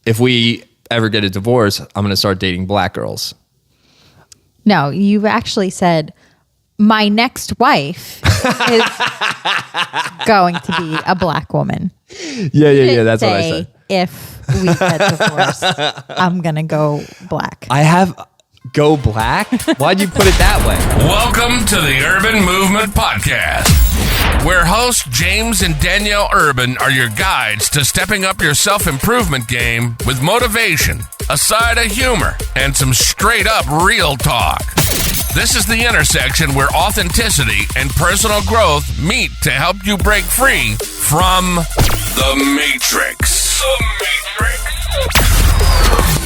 if we ever get a divorce, I'm going to start dating black girls. No, you've actually said my next wife is going to be a black woman. Yeah. That's what I said. If we get divorced, I'm going to go black. Go black? Why'd you put it that way? Welcome to the Urban Movement Podcast, where hosts James and Danielle Urban are your guides to stepping up your self-improvement game with motivation, a side of humor, and some straight-up real talk. This is the intersection where authenticity and personal growth meet to help you break free from the Matrix.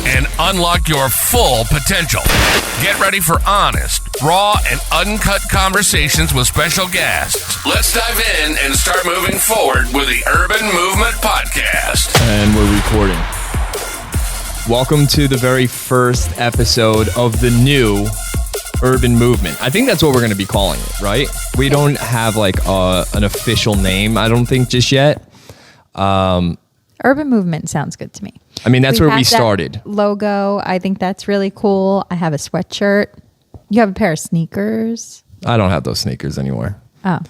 And unlock your full potential. Get ready for honest, raw, and uncut conversations with special guests. Let's dive in and start moving forward with the Urban Movement Podcast. And we're recording. Welcome to the very first episode of the new Urban Movement. I think that's what we're going to be calling it, right? We don't have like an official name, I don't think, just yet. Urban Movement sounds good to me. I mean, that's where we started. Logo, I think that's really cool. I have a sweatshirt. You have a pair of sneakers. I don't have those sneakers anymore. Oh.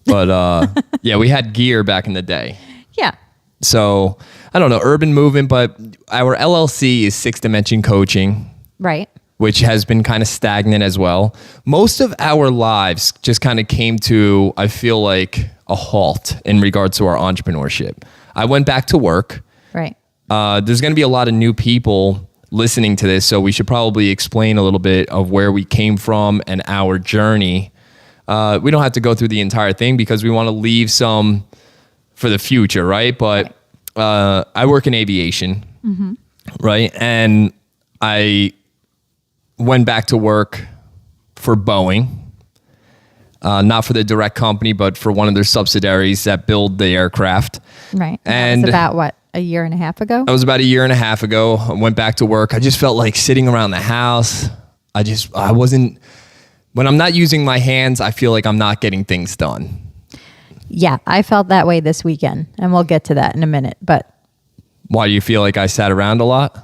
But yeah, we had gear back in the day. Yeah. So, I don't know, Urban Movement, but our LLC is Sixth Dimension Coaching. Right. Which has been kind of stagnant as well. Most of our lives just kind of came to, I feel like, a halt in regards to our entrepreneurship. I went back to work. Right. There's going to be a lot of new people listening to this, so we should probably explain a little bit of where we came from and our journey. We don't have to go through the entire thing because we want to leave some for the future, right? But I work in aviation, right? And I went back to work for Boeing, not for the direct company, but for one of their subsidiaries that build the aircraft. Right. And that was about what, a year and a half ago? That was about a year and a half ago. I went back to work. I just felt like sitting around the house. I wasn't, when I'm not using my hands, I feel like I'm not getting things done. Yeah, I felt that way this weekend, and we'll get to that in a minute. But why, do you feel like I sat around a lot?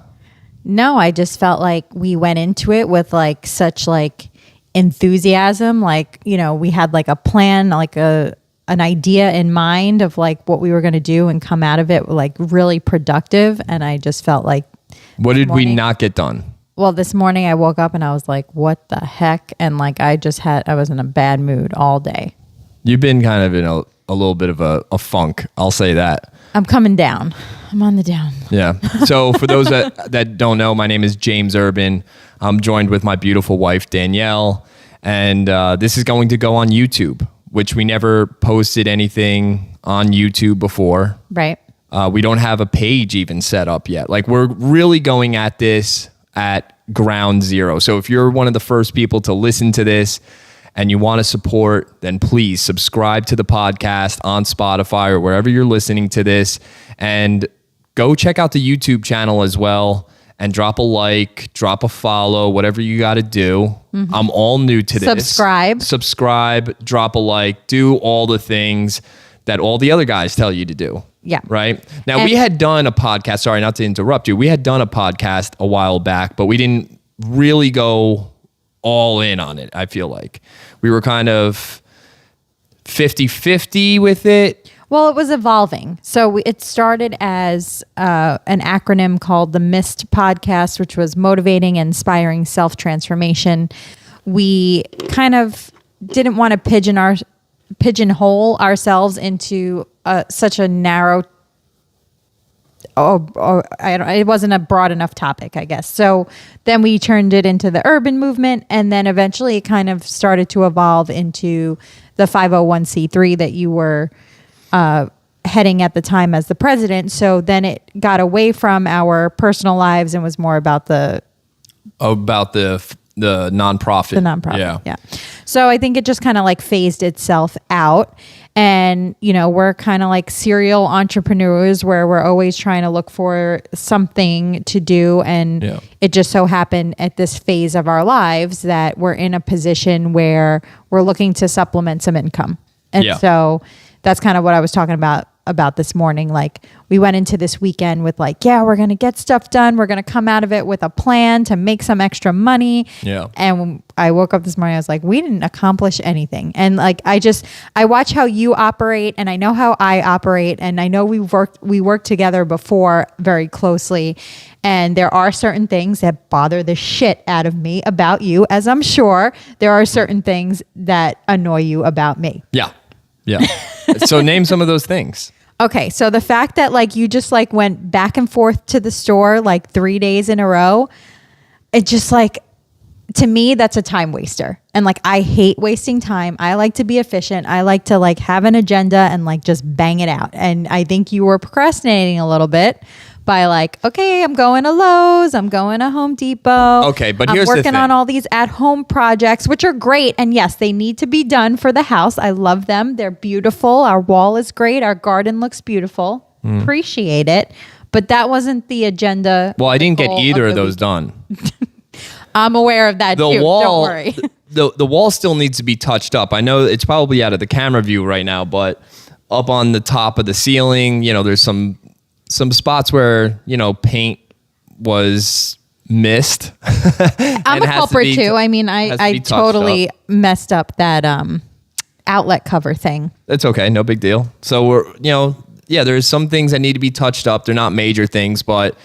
No, I just felt like we went into it with like such like enthusiasm. Like, you know, we had like a plan, like an idea in mind of like what we were going to do and come out of it like really productive. And I just felt like, what did we not get done? Well, this morning I woke up and I was like, what the heck? And like, I was in a bad mood all day. You've been kind of in a little bit of a funk. I'll say that. I'm coming down. I'm on the down. Yeah. So for those that don't know, my name is James Urban. I'm joined with my beautiful wife, Danielle. And this is going to go on YouTube, which we never posted anything on YouTube before. Right. We don't have a page even set up yet. Like, we're really going at this at ground zero. So if you're one of the first people to listen to this and you want to support, then please subscribe to the podcast on Spotify or wherever you're listening to this, and go check out the YouTube channel as well, and drop a like, drop a follow, whatever you got to do. I'm all new to this. Subscribe, drop a like, do all the things that all the other guys tell you to do. Yeah. Right? Now, we had done a podcast, sorry, not to interrupt you. We had done a podcast a while back, but we didn't really go all in on it, I feel like. We were kind of 50-50 with it. Well, it was evolving. So it started as an acronym called the MIST podcast, which was Motivating and Inspiring Self-Transformation. We kind of didn't want to pigeonhole ourselves into such a narrow, it wasn't a broad enough topic, I guess. So then we turned it into the Urban Movement, and then eventually it kind of started to evolve into the 501c3 that you were heading at the time as the president. So then it got away from our personal lives and was more about the nonprofit. The nonprofit. Yeah. So I think it just kind of like phased itself out. And, you know, we're kind of like serial entrepreneurs where we're always trying to look for something to do. And it just so happened at this phase of our lives that we're in a position where we're looking to supplement some income. And so that's kind of what I was talking about about this morning. Like, we went into this weekend with like, yeah, we're going to get stuff done. We're going to come out of it with a plan to make some extra money. Yeah. And when I woke up this morning, I was like, we didn't accomplish anything. And like, I watch how you operate, and I know how I operate, and I know we worked together before very closely. And there are certain things that bother the shit out of me about you, as I'm sure there are certain things that annoy you about me. Yeah. Yeah. So name some of those things. Okay. So the fact that like you just like went back and forth to the store like 3 days in a row, it just like, to me, that's a time waster. And like, I hate wasting time. I like to be efficient. I like to like have an agenda and like just bang it out. And I think you were procrastinating a little bit by like, okay, I'm going to Lowe's, I'm going to Home Depot. Okay, but I'm here's the working thing. on all these at-home projects, which are great. And yes, they need to be done for the house. I love them. They're beautiful. Our wall is great. Our garden looks beautiful. Appreciate it. But that wasn't the agenda. Well, I didn't get goal either of of the those done. I'm aware of that The too. wall, Don't worry. the wall still needs to be touched up. I know it's probably out of the camera view right now, but up on the top of the ceiling, there's some spots where, paint was missed. I'm a culprit too. I mean, I totally messed up that outlet cover thing. It's okay. No big deal. So there's some things that need to be touched up. They're not major things, but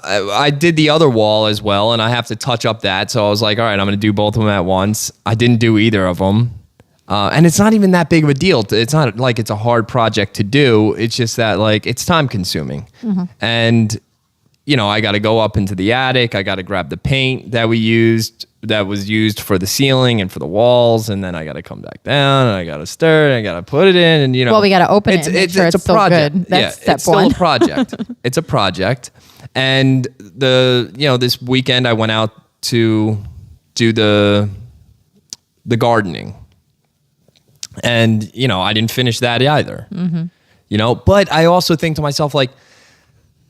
I did the other wall as well, and I have to touch up that. So I was like, all right, I'm going to do both of them at once. I didn't do either of them. And it's not even that big of a deal. It's not like it's a hard project to do. It's just that like it's time consuming. Mm-hmm. And, I got to go up into the attic. I got to grab the paint that was used for the ceiling and for the walls. And then I got to come back down and I got to stir and I got to put it in. And, well, we got to open it and make sure it's still project. good. That's step it's still one. a project. It's a project. And this weekend I went out to do the gardening. And, I didn't finish that either. Mm-hmm. But I also think to myself, like,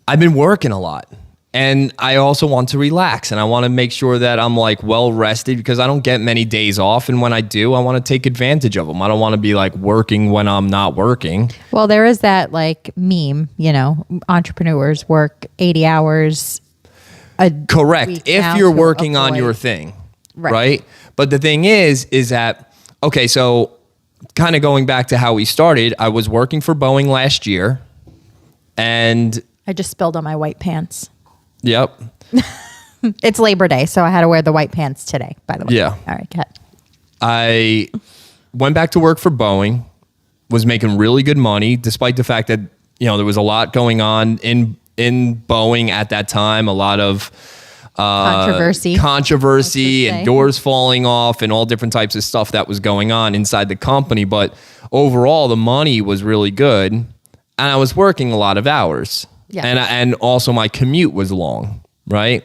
I've been working a lot and I also want to relax and I want to make sure that I'm like well rested because I don't get many days off. And when I do, I want to take advantage of them. I don't want to be like working when I'm not working. Well, there is that like meme, entrepreneurs work 80 hours a Correct. week If now you're to working on avoid- your thing, Right. right? But the thing is that, okay, so kind of going back to how we started, I was working for Boeing last year and I just spilled on my white pants. yep. It's Labor Day, so I had to wear the white pants today, by the way. Yeah. All right, cut. I went back to work for Boeing, was making really good money, despite the fact that, there was a lot going on in Boeing at that time, a lot of controversy and doors falling off and all different types of stuff that was going on inside the company. But overall, the money was really good. And I was working a lot of hours. Yeah. And also my commute was long, right?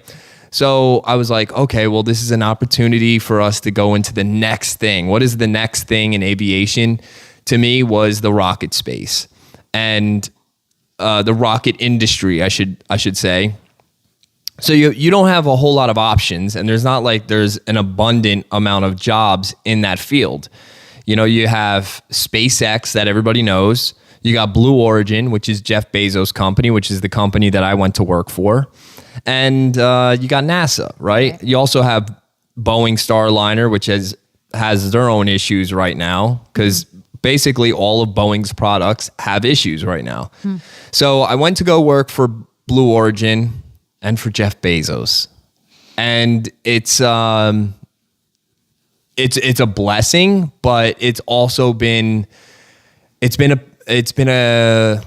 So I was like, okay, well, this is an opportunity for us to go into the next thing. What is the next thing in aviation? To me, was the rocket space and the rocket industry, I should say. So you don't have a whole lot of options, and there's not like there's an abundant amount of jobs in that field. You have SpaceX that everybody knows. You got Blue Origin, which is Jeff Bezos' company, which is the company that I went to work for. And you got NASA, right? You also have Boeing Starliner, which has their own issues right now because basically all of Boeing's products have issues right now. So I went to go work for Blue Origin and for Jeff Bezos. And it's a blessing, but it's also been a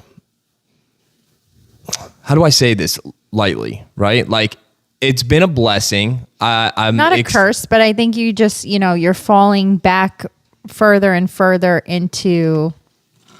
how do I say this lightly, right? Like it's been a blessing. I'm not a curse, but I think you just, you're falling back further and further into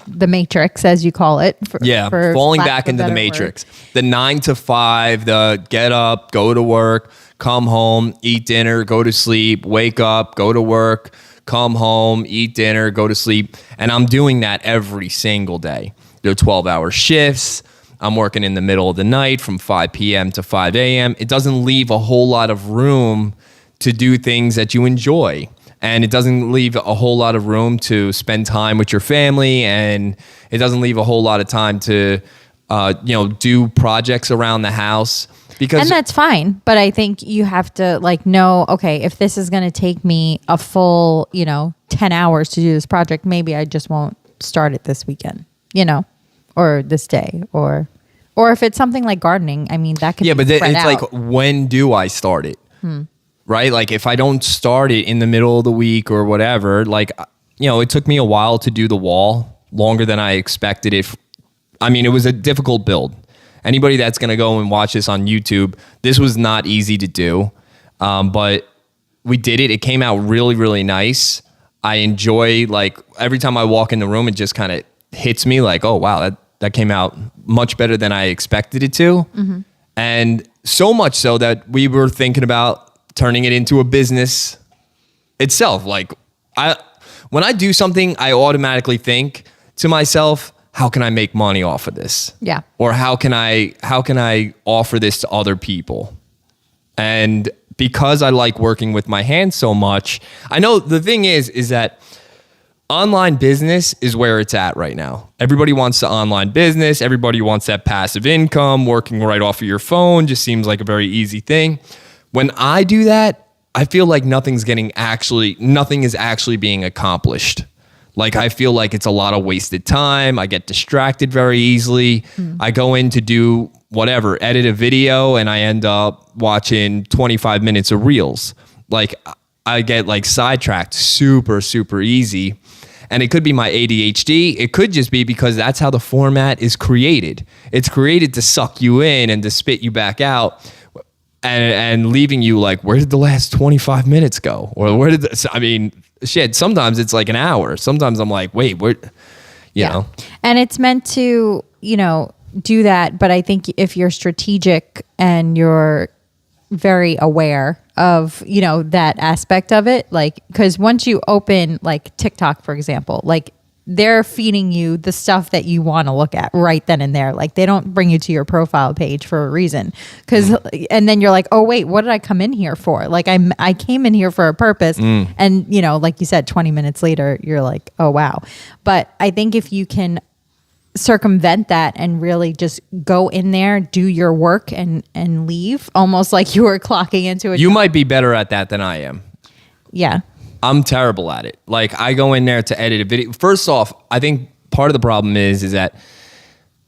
the matrix, as you call it. Falling back into the matrix. The 9 to 5, the get up, go to work, come home, eat dinner, go to sleep, wake up, go to work, come home, eat dinner, go to sleep. And I'm doing that every single day. They're 12-hour shifts. I'm working in the middle of the night from 5 p.m. to 5 a.m. It doesn't leave a whole lot of room to do things that you enjoy. and it doesn't leave a whole lot of room to spend time with your family, and it doesn't leave a whole lot of time to do projects around the house. And that's fine, but I think you have to know, okay, if this is going to take me a full 10 hours to do this project, maybe I just won't start it this weekend, or this day, or if it's something like gardening, I mean, that could be spread out. Like, when do I start it? Right? Like, if I don't start it in the middle of the week or whatever, it took me a while to do the wall, longer than I expected it. I mean, it was a difficult build. Anybody that's going to go and watch this on YouTube, this was not easy to do, but we did it. It came out really, really nice. I enjoy, every time I walk in the room, it just kind of hits me like, oh, wow, that came out much better than I expected it to. Mm-hmm. And so much so that we were thinking about turning it into a business itself. When I do something, I automatically think to myself, how can I make money off of this? Yeah. Or how can I offer this to other people? And because I like working with my hands so much, I know the thing is that online business is where it's at right now. Everybody wants the online business. Everybody wants that passive income. Working right off of your phone just seems like a very easy thing. When I do that, I feel like nothing is actually being accomplished. I feel like it's a lot of wasted time. I get distracted very easily. I go in to do whatever, edit a video, and I end up watching 25 minutes of reels. I get sidetracked super, super easy. And it could be my ADHD. It could just be because that's how the format is created. It's created to suck you in and to spit you back out, and leaving you where did the last 25 minutes go? Or where did shit, sometimes it's like an hour. Sometimes I'm like, wait, where, you know? And it's meant to, do that. But I think if you're strategic and you're very aware of, that aspect of it, because once you open TikTok, for example, they're feeding you the stuff that you want to look at right then and there. They don't bring you to your profile page for a reason. And then you're like, oh wait, what did I come in here for? I came in here for a purpose. And like you said, 20 minutes later, you're like, oh wow. But I think if you can circumvent that and really just go in there, do your work and leave, almost like you were clocking into it. You might be better at that than I am. Yeah. I'm terrible at it. I go in there to edit a video. First off, I think part of the problem is that,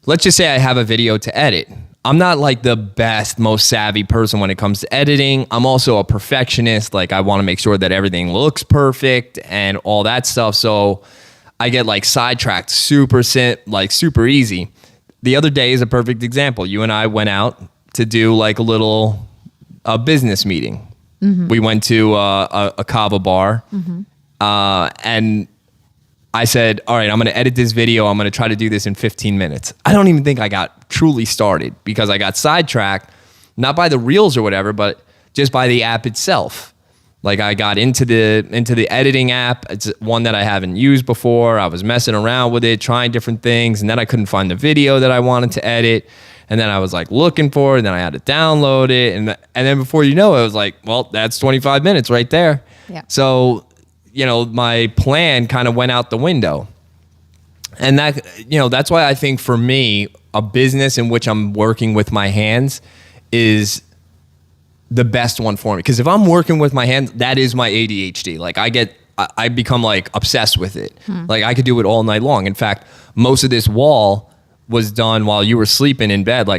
let's just say I have a video to edit. I'm not the best, most savvy person when it comes to editing. I'm also a perfectionist. I want to make sure that everything looks perfect and all that stuff. So I get sidetracked super easy. The other day is a perfect example. You and I went out to do a business meeting. Mm-hmm. We went to a kava bar, and I said, all right, I'm going to edit this video. I'm going to try to do this in 15 minutes. I don't even think I got truly started because I got sidetracked, not by the reels or whatever, but just by the app itself. I got into the editing app. It's one that I haven't used before. I was messing around with it, trying different things, and then I couldn't find the video that I wanted to edit. And then I was looking for it, and then I had to download it. And then before you know it, I was like, well, that's 25 minutes right there. Yeah. So, my plan kind of went out the window. And that's why I think for me, a business in which I'm working with my hands is the best one for me. Because if I'm working with my hands, that is my ADHD. I become obsessed with it. I could do it all night long. In fact, most of this wall was done while you were sleeping in bed.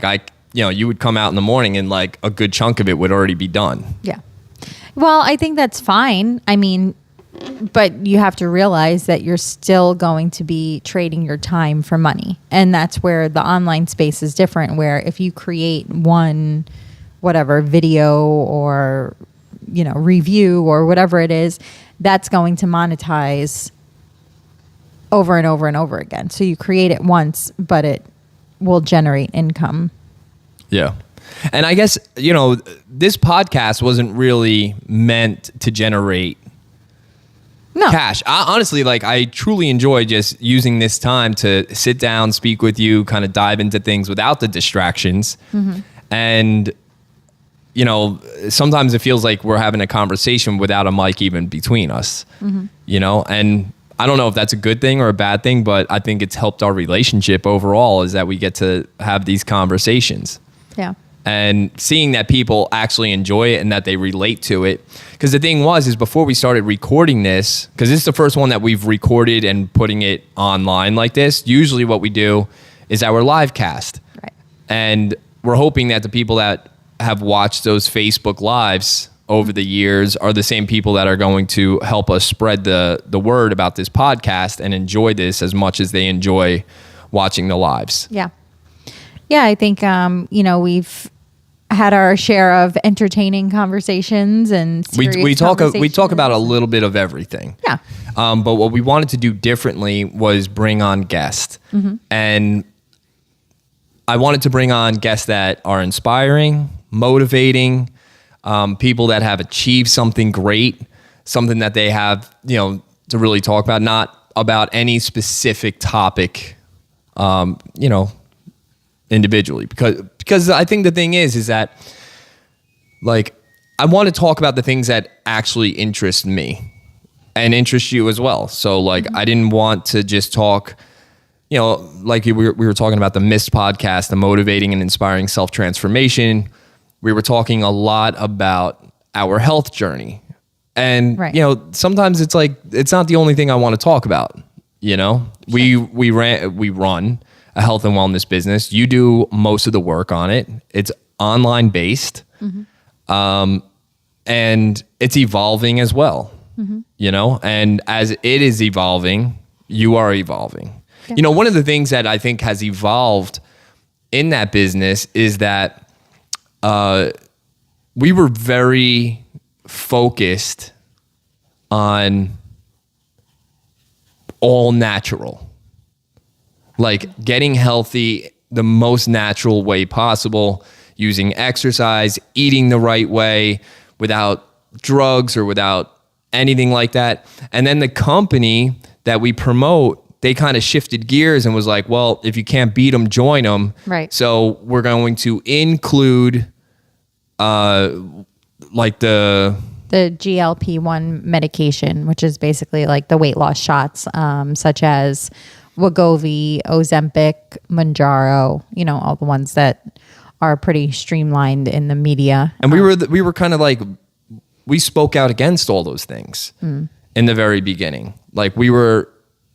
You would come out in the morning and a good chunk of it would already be done. Yeah. Well, I think that's fine. I mean, but you have to realize that you're still going to be trading your time for money. And that's where the online space is different, where if you create one, whatever, video or, review or whatever it is, that's going to monetize over and over and over again. So you create it once, but it will generate income. Yeah. And I guess, this podcast wasn't really meant to generate cash. Honestly, I truly enjoy just using this time to sit down, speak with you, kind of dive into things without the distractions. Mm-hmm. And you know, sometimes it feels like we're having a conversation without a mic even between us, you know, and I don't know if that's a good thing or a bad thing, but I think it's helped our relationship overall is that we get to have these conversations. Yeah. And seeing that people actually enjoy it and that they relate to it. Because the thing is before we started recording this, because this is the first one that we've recorded and putting it online like this, usually what we do is our live cast. Right. And we're hoping that the people that have watched those Facebook Lives over the years are the same people that are going to help us spread the word about this podcast and enjoy this as much as they enjoy watching the lives. Yeah. Yeah, I think, you know, we've had our share of entertaining conversations and serious we talk conversations. about a little bit of everything. Yeah. But what we wanted to do differently was bring on guests. And I wanted to bring on guests that are inspiring, motivating, people that have achieved something great, something that they have, you know, to really talk about, not about any specific topic, you know, individually. Because I think the thing is that, like, I want to talk about the things that actually interest me and interest you as well. So, like, I didn't want to just talk, you know, like we were talking about the Mist podcast, the motivating and inspiring self-transformation. We were talking a lot about our health journey. And, you know, sometimes it's like, it's not the only thing I want to talk about. You know, we run a health and wellness business. You do most of the work on it. It's online based. And it's evolving as well, you know, and as it is evolving, you are evolving. Yeah. You know, one of the things that I think has evolved in that business is that we were very focused on all natural. Like getting healthy the most natural way possible, using exercise, eating the right way without drugs or without anything like that. And then the company that we promote, they kind of shifted gears and was like, well, if you can't beat them, join them. Right. So we're going to include like the GLP-1 medication, which is basically like the weight loss shots, such as Wegovy, Ozempic, Mounjaro, you know, all the ones that are pretty streamlined in the media. And we were kind of like, we spoke out against all those things in the very beginning. Like we were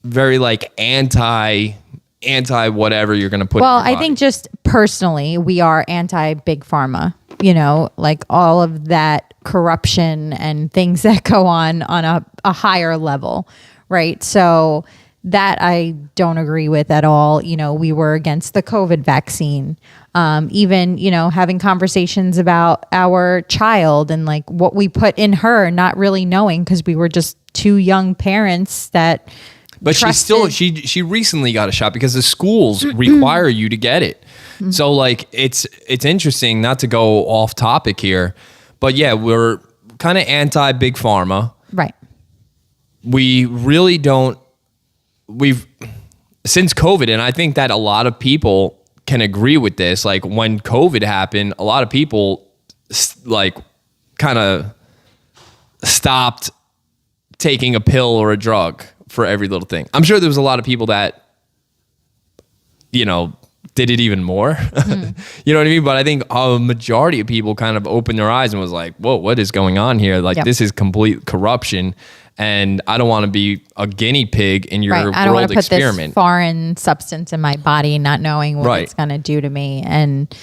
very like anti whatever you're going to put in your body. I think just personally, we are anti big pharma, you know, like all of that corruption and things that go on a higher level. Right. So that I don't agree with at all. You know, we were against the COVID vaccine. Even, you know, having conversations about our child and like what we put in her, not really knowing because we were just two young parents that. But she recently got a shot because the schools require you to get it. So like it's interesting, not to go off topic here, but yeah, we're kind of anti big pharma. Right. We really don't. Since COVID, and I think that a lot of people can agree with this, like when COVID happened, a lot of people like kind of stopped taking a pill or a drug for every little thing. I'm sure there was a lot of people that, you know, did it even more. You know what I mean? But I think a majority of people kind of opened their eyes and was like, whoa, what is going on here? Like this is complete corruption. And I don't want to be a guinea pig in your I don't world want to put experiment. this foreign substance in my body, not knowing what it's going to do to me. And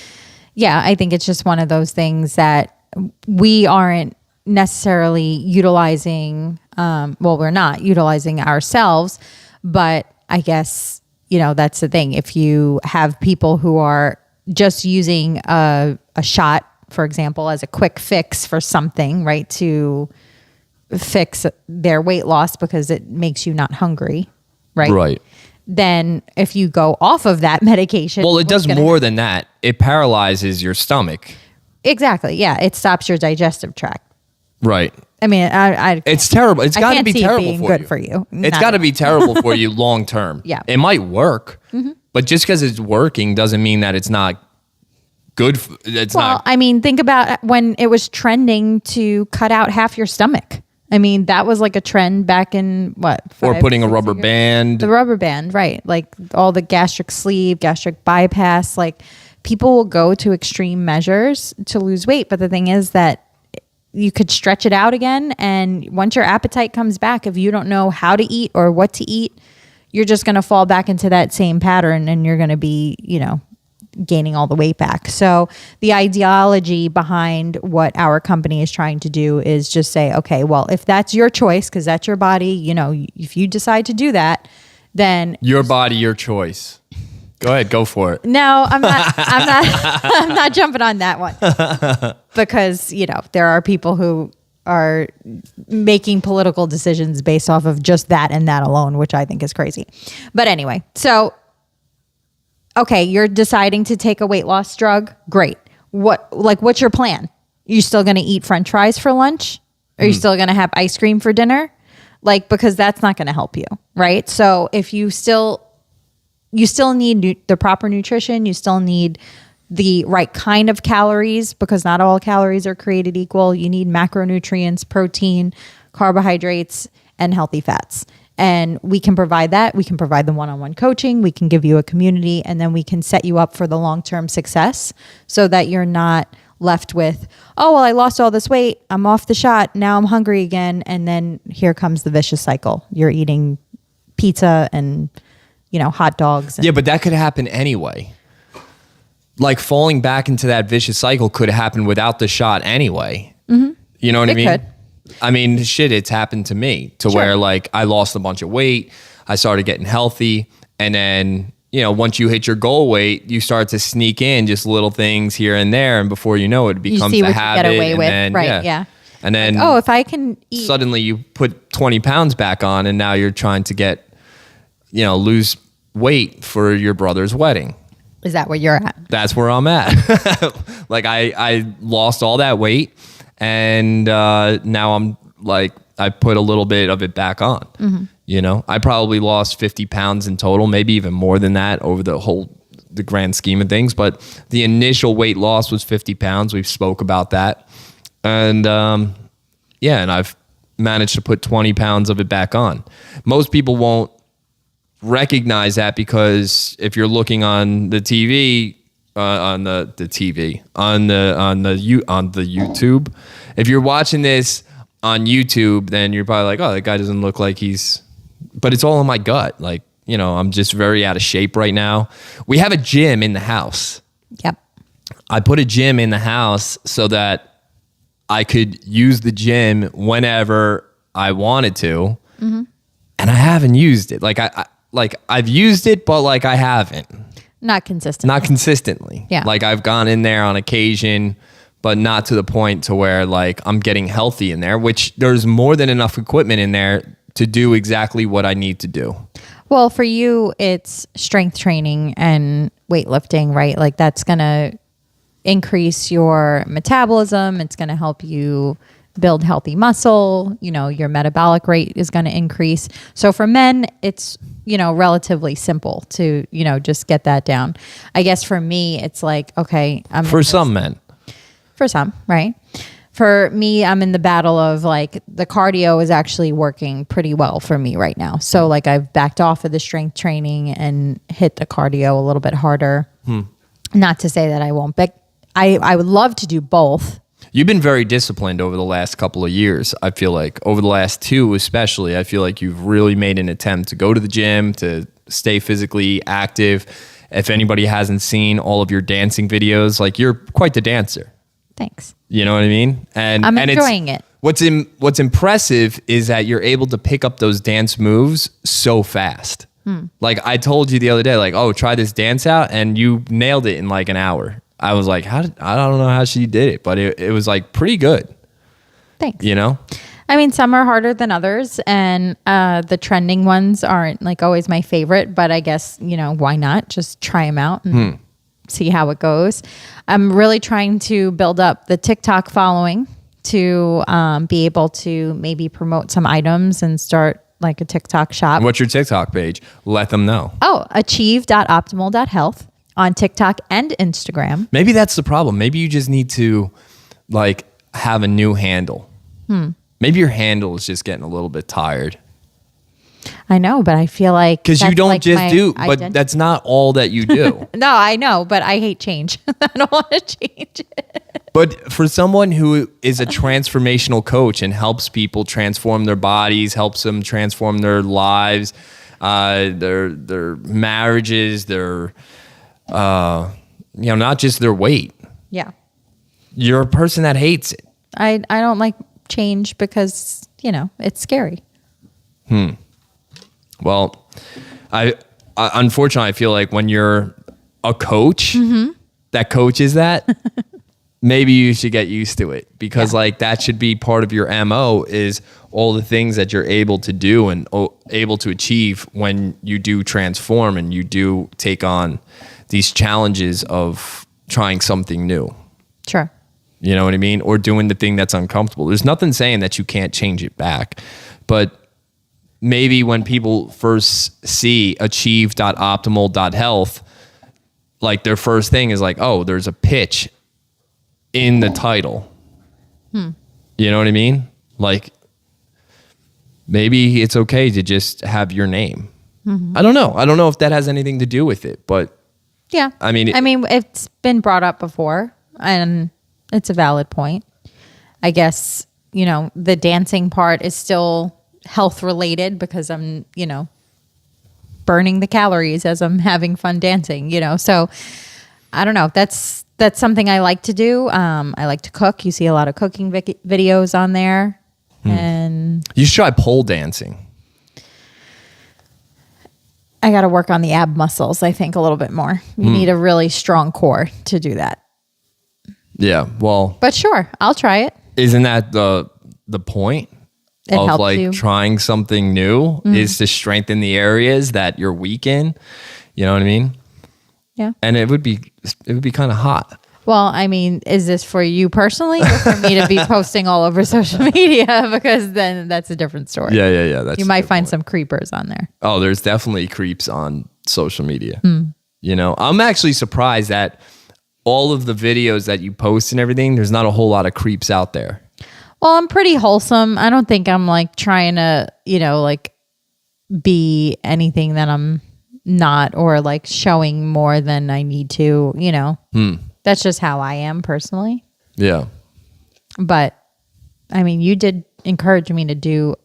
yeah, I think it's just one of those things that we aren't necessarily utilizing. We're not utilizing ourselves, but I guess, you know, that's the thing. If you have people who are just using a shot, for example, as a quick fix for something, right, to fix their weight loss because it makes you not hungry, right? Right. Then if you go off of that medication... Well, it does more than that. It paralyzes your stomach. Exactly, yeah. It stops your digestive tract. Right. I mean, it's terrible. It's got to be terrible for you. It's got to be terrible for you long term. Yeah. It might work, but just because it's working doesn't mean that it's not good. It's not. I mean, think about when it was trending to cut out half your stomach. I mean, that was like a trend back in what? Or putting a rubber band. The rubber band, right. Like all the gastric sleeve, gastric bypass, like people will go to extreme measures to lose weight. But the thing is that you could stretch it out again. And once your appetite comes back, if you don't know how to eat or what to eat, you're just going to fall back into that same pattern and you're going to be, gaining all the weight back. So the ideology behind what our company is trying to do is just say, okay, well, if that's your choice, because that's your body, if you decide to do that, then your body, your choice. Go ahead, go for it. No, I'm not. I'm not jumping on that one because there are people who are making political decisions based off of just that and that alone, which I think is crazy. But anyway, so. Okay, you're deciding to take a weight loss drug. Great. What's your plan? You still going to eat French fries for lunch? Are you still going to have ice cream for dinner? Because that's not going to help you, right? So if you still need the proper nutrition, you still need the right kind of calories because not all calories are created equal. You need macronutrients, protein, carbohydrates, and healthy fats. And we can provide that. We can provide the one-on-one coaching. We can give you a community, and then we can set you up for the long-term success so that you're not left with, oh, well, I lost all this weight. I'm off the shot. Now I'm hungry again. And then here comes the vicious cycle. You're eating pizza and, hot dogs. Yeah, but that could happen anyway. Like falling back into that vicious cycle could happen without the shot anyway. Mm-hmm. You know what I mean? Could. I mean, shit, it's happened to me to where I lost a bunch of weight. I started getting healthy. And then, once you hit your goal weight, you start to sneak in just little things here and there. And before you know it, it becomes a habit. You get away with. Then, right. Yeah. And then, if I can eat. Suddenly you put 20 pounds back on and now you're trying to lose weight for your brother's wedding. Is that where you're at? That's where I'm at. I lost all that weight. And now I'm I put a little bit of it back on. Mm-hmm. I probably lost 50 pounds in total, maybe even more than that over the grand scheme of things. But the initial weight loss was 50 pounds. We've spoke about that. And and I've managed to put 20 pounds of it back on. Most people won't recognize that because if you're looking on the TV, on the YouTube. If you're watching this on YouTube, then you're probably like, oh, that guy doesn't look like but it's all in my gut. I'm just very out of shape right now. We have a gym in the house. Yep. I put a gym in the house so that I could use the gym whenever I wanted to. Mm-hmm. And I haven't used it. I've used it, but I haven't. Not consistently. Yeah. I've gone in there on occasion, but not to the point to where I'm getting healthy in there, which there's more than enough equipment in there to do exactly what I need to do. Well, for you, it's strength training and weightlifting, right? That's going to increase your metabolism. It's going to help you build healthy muscle. Your metabolic rate is going to increase. So for men, it's, relatively simple to, just get that down. I guess for me, it's okay. For some men. For some, right? For me, I'm in the battle of the cardio is actually working pretty well for me right now. So I've backed off of the strength training and hit the cardio a little bit harder. Not to say that I won't, but I would love to do both. You've been very disciplined over the last couple of years. I feel like over the last 2, especially, I feel like you've really made an attempt to go to the gym, to stay physically active. If anybody hasn't seen all of your dancing videos, you're quite the dancer. Thanks. You know what I mean? And I'm enjoying it. What's impressive is that you're able to pick up those dance moves so fast. I told you the other day, oh, try this dance out, and you nailed it in an hour. I was I don't know how she did it, but it was pretty good. Thanks. I mean, some are harder than others, and the trending ones aren't always my favorite, but I guess, why not? Just try them out and see how it goes. I'm really trying to build up the TikTok following to be able to maybe promote some items and start a TikTok shop. What's your TikTok page? Let them know. Oh, achieve.optimal.health. on TikTok and Instagram. Maybe that's the problem. Maybe you just need to like have a new handle. Maybe your handle is just getting a little bit tired. I know, but I feel like because you that's don't like just my do, but identity. that's not all that you do. No, I know, but I hate change. I don't want to change it. But for someone who is a transformational coach and helps people transform their bodies, helps them transform their lives, their marriages, their not just their weight. Yeah. You're a person that hates it. I don't like change because, it's scary. Well, I unfortunately I feel like when you're a coach that coaches that, maybe you should get used to it because like that should be part of your MO is all the things that you're able to do and able to achieve when you do transform and you do take on these challenges of trying something new. Sure. You know what I mean? Or doing the thing that's uncomfortable. There's nothing saying that you can't change it back. But maybe when people first see achieve.optimal.health, like their first thing is like, oh, there's a pitch in the title. You know what I mean? Like maybe it's okay to just have your name. I don't know. I don't know if that has anything to do with it, but yeah. I mean, it's been brought up before and it's a valid point. I guess, the dancing part is still health related because I'm, burning the calories as I'm having fun dancing, So I don't know. That's something I like to do. I like to cook. You see a lot of cooking videos on there. And you should try pole dancing. I got to work on the ab muscles, I think, a little bit more. You need a really strong core to do that. Yeah, well, But sure, I'll try it. isn't that the point It of helps like you. trying something new is to strengthen the areas that you're weak in? You know what I mean? Yeah. And it would be kind of hot. Well, I mean, is this for you personally or for me to be posting all over social media? Because then that's a different story. Yeah. That's You might find some creepers on there. Oh, there's definitely creeps on social media. I'm actually surprised that all of the videos that you post and everything, there's not a whole lot of creeps out there. Well, I'm pretty wholesome. I don't think I'm like trying to, like be anything that I'm not or like showing more than I need to, That's just how I am personally. Yeah. But I mean, you did encourage me to do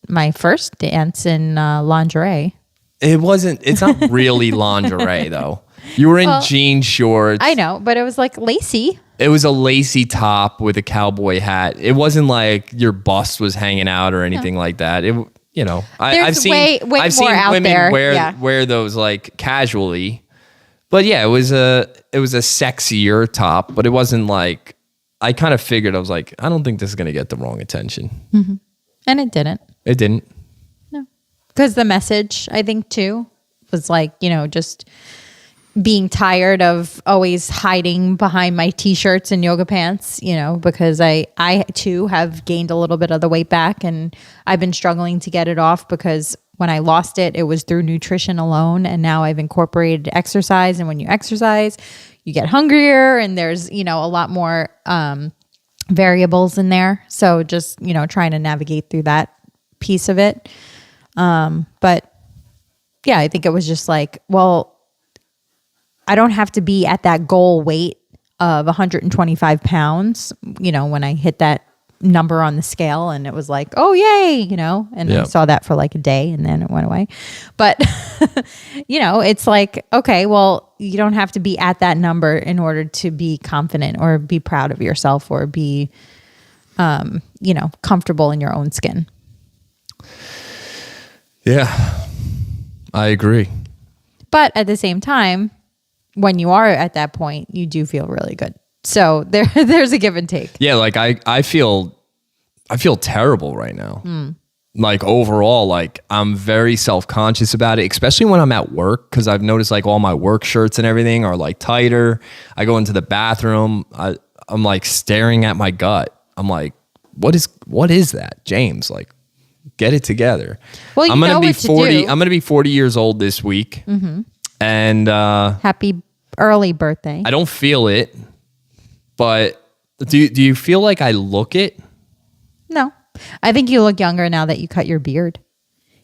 my first dance in lingerie. It's not really lingerie though. You were in jean shorts. I know, but it was like lacy. It was a lacy top with a cowboy hat. It wasn't like your bust was hanging out or anything like that. I've seen way more out women there. wear those like casually. But yeah, it was a sexier top, but it wasn't like, I kind of figured, I was like, I don't think this is going to get the wrong attention. And it didn't. It didn't. No. Because the message, I think, too, was like, just being tired of always hiding behind my t-shirts and yoga pants, because I too have gained a little bit of the weight back and I've been struggling to get it off because when I lost it, it was through nutrition alone. And now I've incorporated exercise. And when you exercise, you get hungrier and there's, a lot more variables in there. So just, trying to navigate through that piece of it. But yeah, I think it was just like, well, I don't have to be at that goal weight of 125 pounds, when I hit that number on the scale and it was like, oh, yay, and I saw that for like a day and then it went away. But, it's like, okay, well, you don't have to be at that number in order to be confident or be proud of yourself or be, comfortable in your own skin. Yeah, I agree. But at the same time, when you are at that point, you do feel really good. So there's a give and take. Yeah, like I feel terrible right now. Like overall, like I'm very self-conscious about it, especially when I'm at work, because I've noticed like all my work shirts and everything are like tighter. I go into the bathroom, I'm like staring at my gut. I'm like, what is that, James? Like, get it together. Well, I'm gonna be 40. I'm gonna be 40 years old this week. And Happy early birthday. I don't feel it, but do you feel like I look it? No. I think you look younger now that you cut your beard.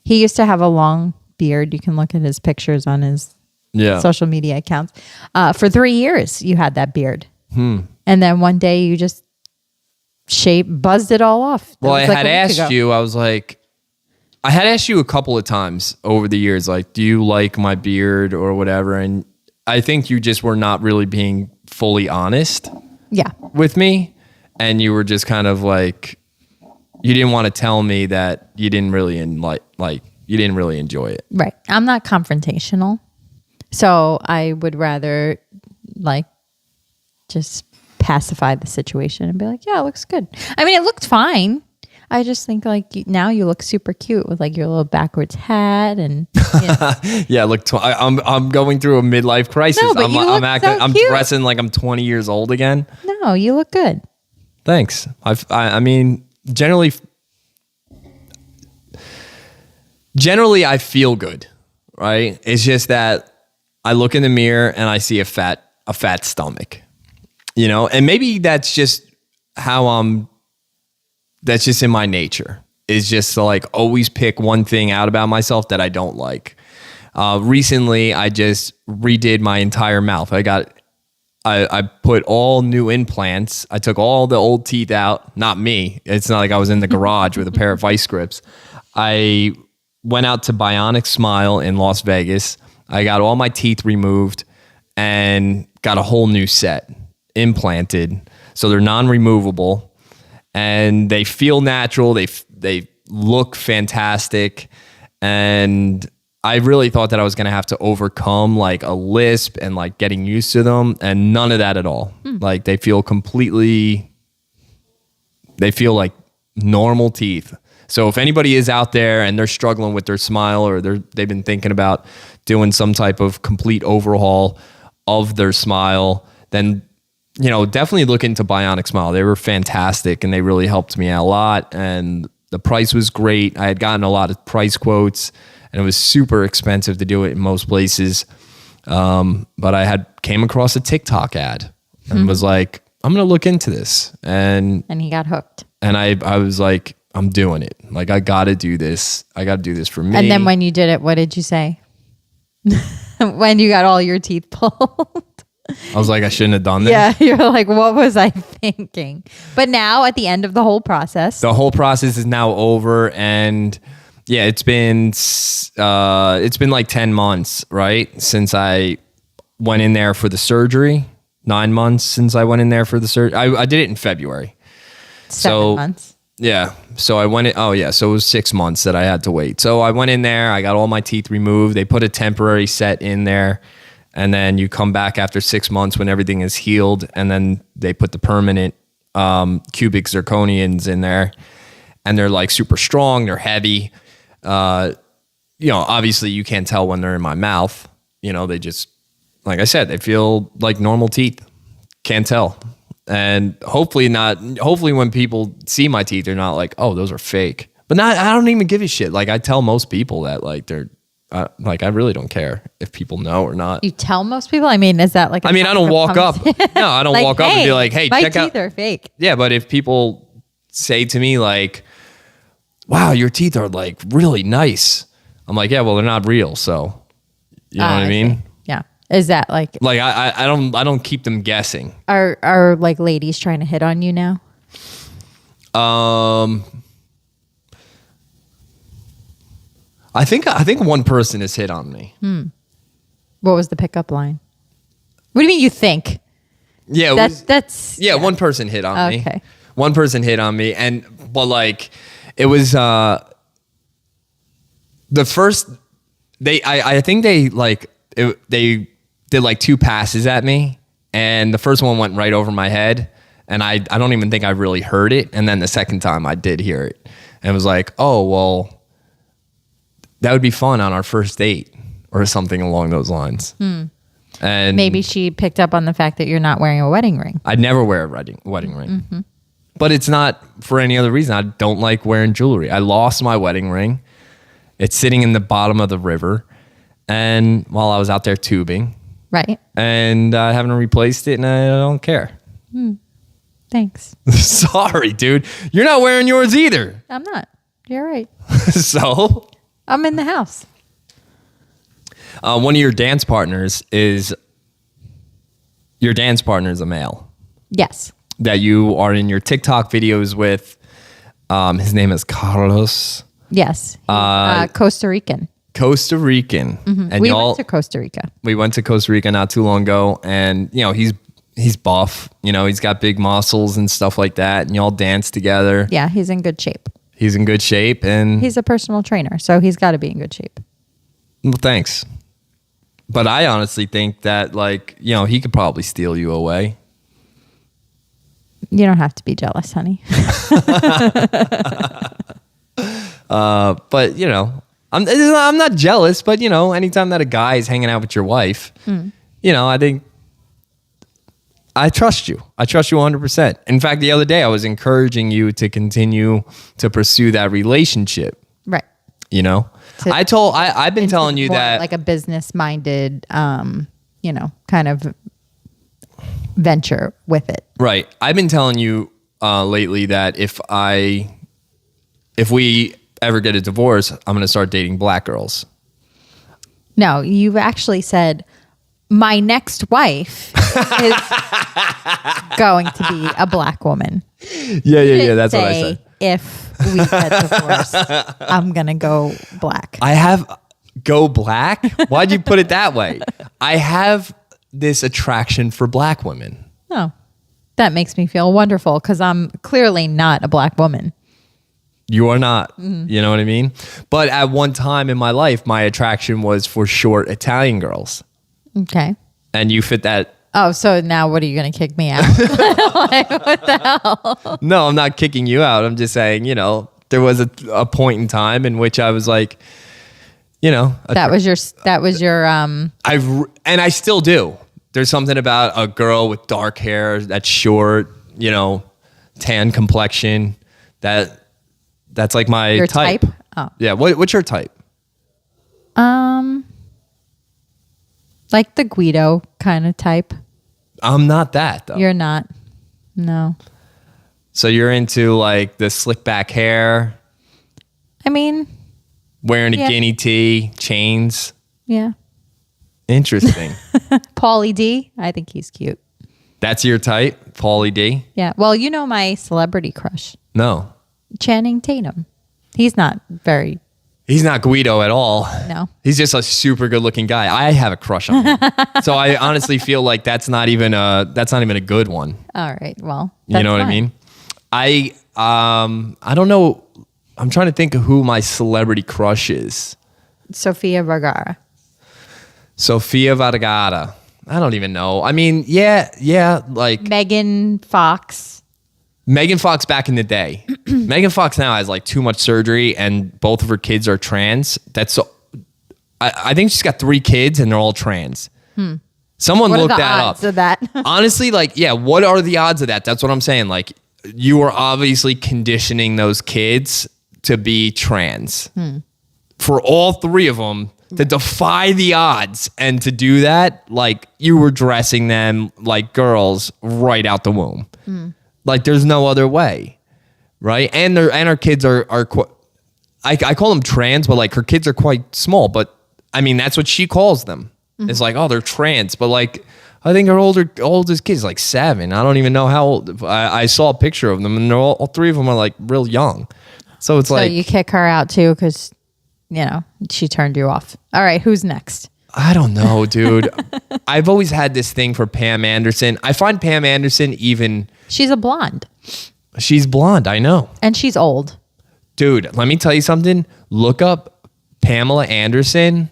He used to have a long beard. You can look at his pictures on his social media accounts. For 3 years, you had that beard. And then one day you just buzzed it all off. Well, I had asked you, I was like, I had asked you a couple of times over the years, like, do you like my beard or whatever? And I think you just were not really being fully honest with me. And you were just kind of like, you didn't want to tell me that you didn't really you didn't really enjoy it. Right. I'm not confrontational. So I would rather just pacify the situation and be like, yeah, it looks good. I mean, it looked fine. I just think now you look super cute with your little backwards hat and yeah. Look, I'm going through a midlife crisis. No, but I'm dressing like I'm 20 years old again. No, you look good. Thanks. I mean, generally I feel good, right? It's just that I look in the mirror and I see a fat stomach, and maybe that's just that's just in my nature, is just to always pick one thing out about myself that I don't like. Recently, I just redid my entire mouth. I put all new implants. I took all the old teeth out. Not me. It's not like I was in the garage with a pair of vice grips. I went out to Bionic Smile in Las Vegas. I got all my teeth removed and got a whole new set implanted. So they're non-removable and they feel natural. They look fantastic. And I really thought that I was going to have to overcome a lisp and getting used to them, and none of that at all. They feel like normal teeth. So if anybody is out there and they're struggling with their smile, or they've been thinking about doing some type of complete overhaul of their smile, then definitely look into Bionic Smile. They were fantastic and they really helped me out a lot, and the price was great. I had gotten a lot of price quotes, and it was super expensive to do it in most places. But I came across a TikTok ad and was like, I'm going to look into this. And he got hooked. And I was like, I'm doing it. I got to do this. I got to do this for me. And then when you did it, what did you say? When you got all your teeth pulled? I was like, I shouldn't have done this. Yeah, you're like, what was I thinking? But now at the end of the whole process. The whole process is now over, and yeah, it's been 10 months, right? Since I went in there for the surgery. 9 months since I went in there for the surgery. I did it in February. 7 months. Yeah. So I went in, so it was 6 months that I had to wait. So I went in there, I got all my teeth removed. They put a temporary set in there, and then you come back after 6 months when everything is healed, and then they put the permanent cubic zirconians in there, and they're super strong, they're heavy. Obviously you can't tell when they're in my mouth. They just, like I said, they feel like normal teeth. Can't tell. And hopefully when people see my teeth, they're not like, oh, those are fake. But I don't even give a shit. I tell most people that they're I really don't care if people know or not. You tell most people? I mean, is that I don't walk up. No, I don't walk up and be like, hey, my check out. teeth are fake. Yeah, but if people say to me wow, your teeth are really nice, I'm like, yeah, well, they're not real. So you know what I mean? See. Yeah. Is that I don't keep them guessing. Are ladies trying to hit on you now? I think one person has hit on me. What was the pickup line? What do you mean you think? Yeah, one person hit on me. Okay. One person hit on me, but it was the first. I think they did 2 passes at me, and the first one went right over my head, and I don't even think I really heard it. And then the second time I did hear it, and it was like, oh well. That would be fun on our first date or something along those lines. And maybe she picked up on the fact that you're not wearing a wedding ring. I'd never wear a wedding ring. Mm-hmm. But it's not for any other reason. I don't like wearing jewelry. I lost my wedding ring. It's sitting in the bottom of the river. and while I was out there tubing, Right. and I haven't replaced it, and I don't care. Thanks. Sorry, dude. You're not wearing yours either. I'm not. You're right. So I'm in the house. one of your dance partners is a male Yes. that you are in your TikTok videos with. His name is Carlos. Yes. He's, Costa Rican. Costa Rican. And We went to Costa Rica. we went to Costa Rica not too long ago, and he's buff. He's got big muscles and stuff like that, and y'all dance together. Yeah, he's in good shape. He's in good shape, and He's a personal trainer, so he's got to be in good shape. well, thanks. But I honestly think that he could probably steal you away. You don't have to be jealous, honey. But I'm not jealous, but anytime that a guy is hanging out with your wife, I think I trust you. I trust you 100%. In fact, the other day I was encouraging you to continue to pursue that relationship. Right. I've been telling you More that like a business-minded, kind of venture with it. right. I've been telling you lately that if we ever get a divorce, I'm going to start dating black girls. No, you've actually said my next wife is going to be a black woman. Yeah. That's what I said. If we get divorced, I'm going to go black. I have go black. Why'd you put it that way? I have this attraction for black women. Oh, that makes me feel wonderful because I'm clearly not a black woman. You are not. You know what I mean? But at one time in my life, my attraction was for short Italian girls. Okay. And you fit that. Oh, so now what are you going to kick me out? Like, what the hell? No, I'm not kicking you out. I'm just saying, there was a point in time in which I was like, That was your and I still do. There's something about a girl with dark hair that's short, tan complexion, that's like my your type. Oh. Yeah. What's your type? Like the Guido kind of type. I'm not that though. You're not. No. So you're into like the slick back hair, I mean, wearing a Yeah. guinea tee, chains. yeah. Interesting. Paulie D. I think he's cute. That's your type, Paulie D? Yeah. Well, my celebrity crush, No. Channing Tatum. He's not very. He's not Guido at all. No. He's just a super good looking guy. I have a crush on him. So I honestly feel like that's not even a good one. All right. Well, You know what I mean? I don't know. I'm trying to think of who my celebrity crush is. Sofia Vergara. Sofia Vergara. I don't even know. I mean, yeah, like Megan Fox. Megan Fox back in the day. Megan Fox now has like too much surgery and both of her kids are trans. I think she's got 3 kids and they're all trans. Someone What are looked the that odds up. of that? Honestly, what are the odds of that? That's what I'm saying. Like, you are obviously conditioning those kids to be trans. For all 3 of them to defy the odds and to do that, like you were dressing them like girls right out the womb. Like there's no other way, right? And her kids are I call them trans, but like her kids are quite small. But I mean that's what she calls them. It's like, oh, they're trans, but like I think her oldest kid is like 7. I don't even know how old. I saw a picture of them, and they're all 3 of them are like real young. So it's like you kick her out too because she turned you off. All right, who's next? I don't know, dude. I've always had this thing for Pam Anderson. I find Pam Anderson She's a blonde she's blonde, I know. and she's old. Dude, let me tell you something. Look up Pamela Anderson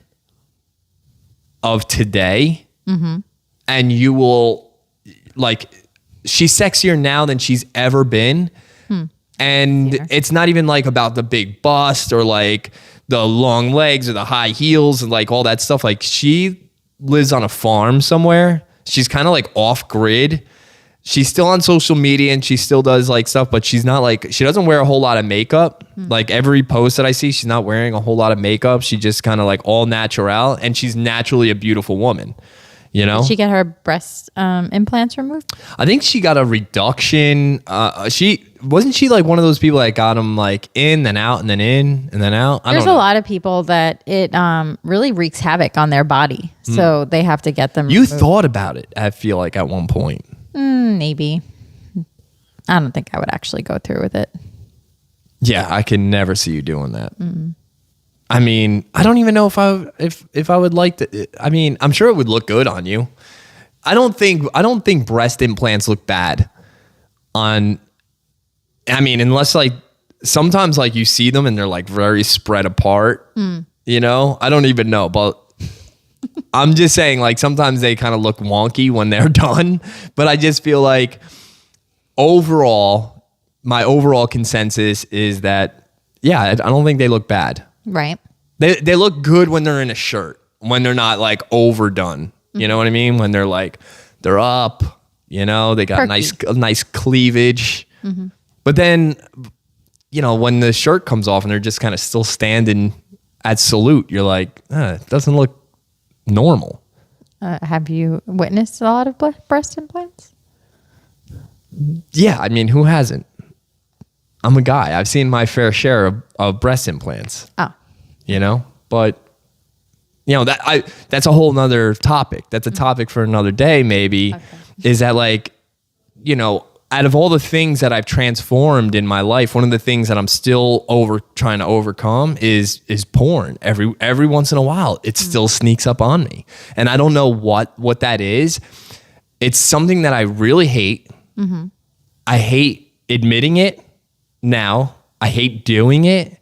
of today, and you will, like, she's sexier now than she's ever been. And it's not even like about the big bust or like the long legs or the high heels and like all that stuff. Like she lives on a farm somewhere. She's kind of like off grid. she's still on social media and she still does like stuff, but she's not like, she doesn't wear a whole lot of makeup. Like every post that I see, she's not wearing a whole lot of makeup. She just kind of like all natural, and she's naturally a beautiful woman. You know, Did she get her breast implants removed? I think she got a reduction. She wasn't like one of those people that got them like in, then out, and then in, and then out. There's a lot of people that it really wreaks havoc on their body, so they have to get them. You removed. thought about it, I feel like, at one point. Maybe. I don't think I would actually go through with it. Yeah, I can never see you doing that. I mean, I don't even know if I would like to. I mean, I'm sure it would look good on you. I don't think breast implants look bad on. I mean, unless like sometimes like you see them and they're like very spread apart. You know, I don't even know, but I'm just saying like sometimes they kind of look wonky when they're done. But I just feel like overall, my overall consensus is that I don't think they look bad. Right. They look good when they're in a shirt, when they're not like overdone. You know what I mean? When they're like, they're up, you know, they got nice cleavage. But then, you know, when the shirt comes off and they're just kind of still standing at salute, you're like, it doesn't look normal. Have you witnessed a lot of breast implants? Yeah. I mean, who hasn't? I'm a guy. I've seen my fair share of breast implants. Oh. You know, but you know that's a whole nother topic. That's a topic for another day, maybe. Okay. Is that like, you know, out of all the things that I've transformed in my life, one of the things that I'm still trying to overcome is porn. Every once in a while, it still sneaks up on me, and I don't know what that is. It's something that I really hate. I hate admitting it now. I hate doing it.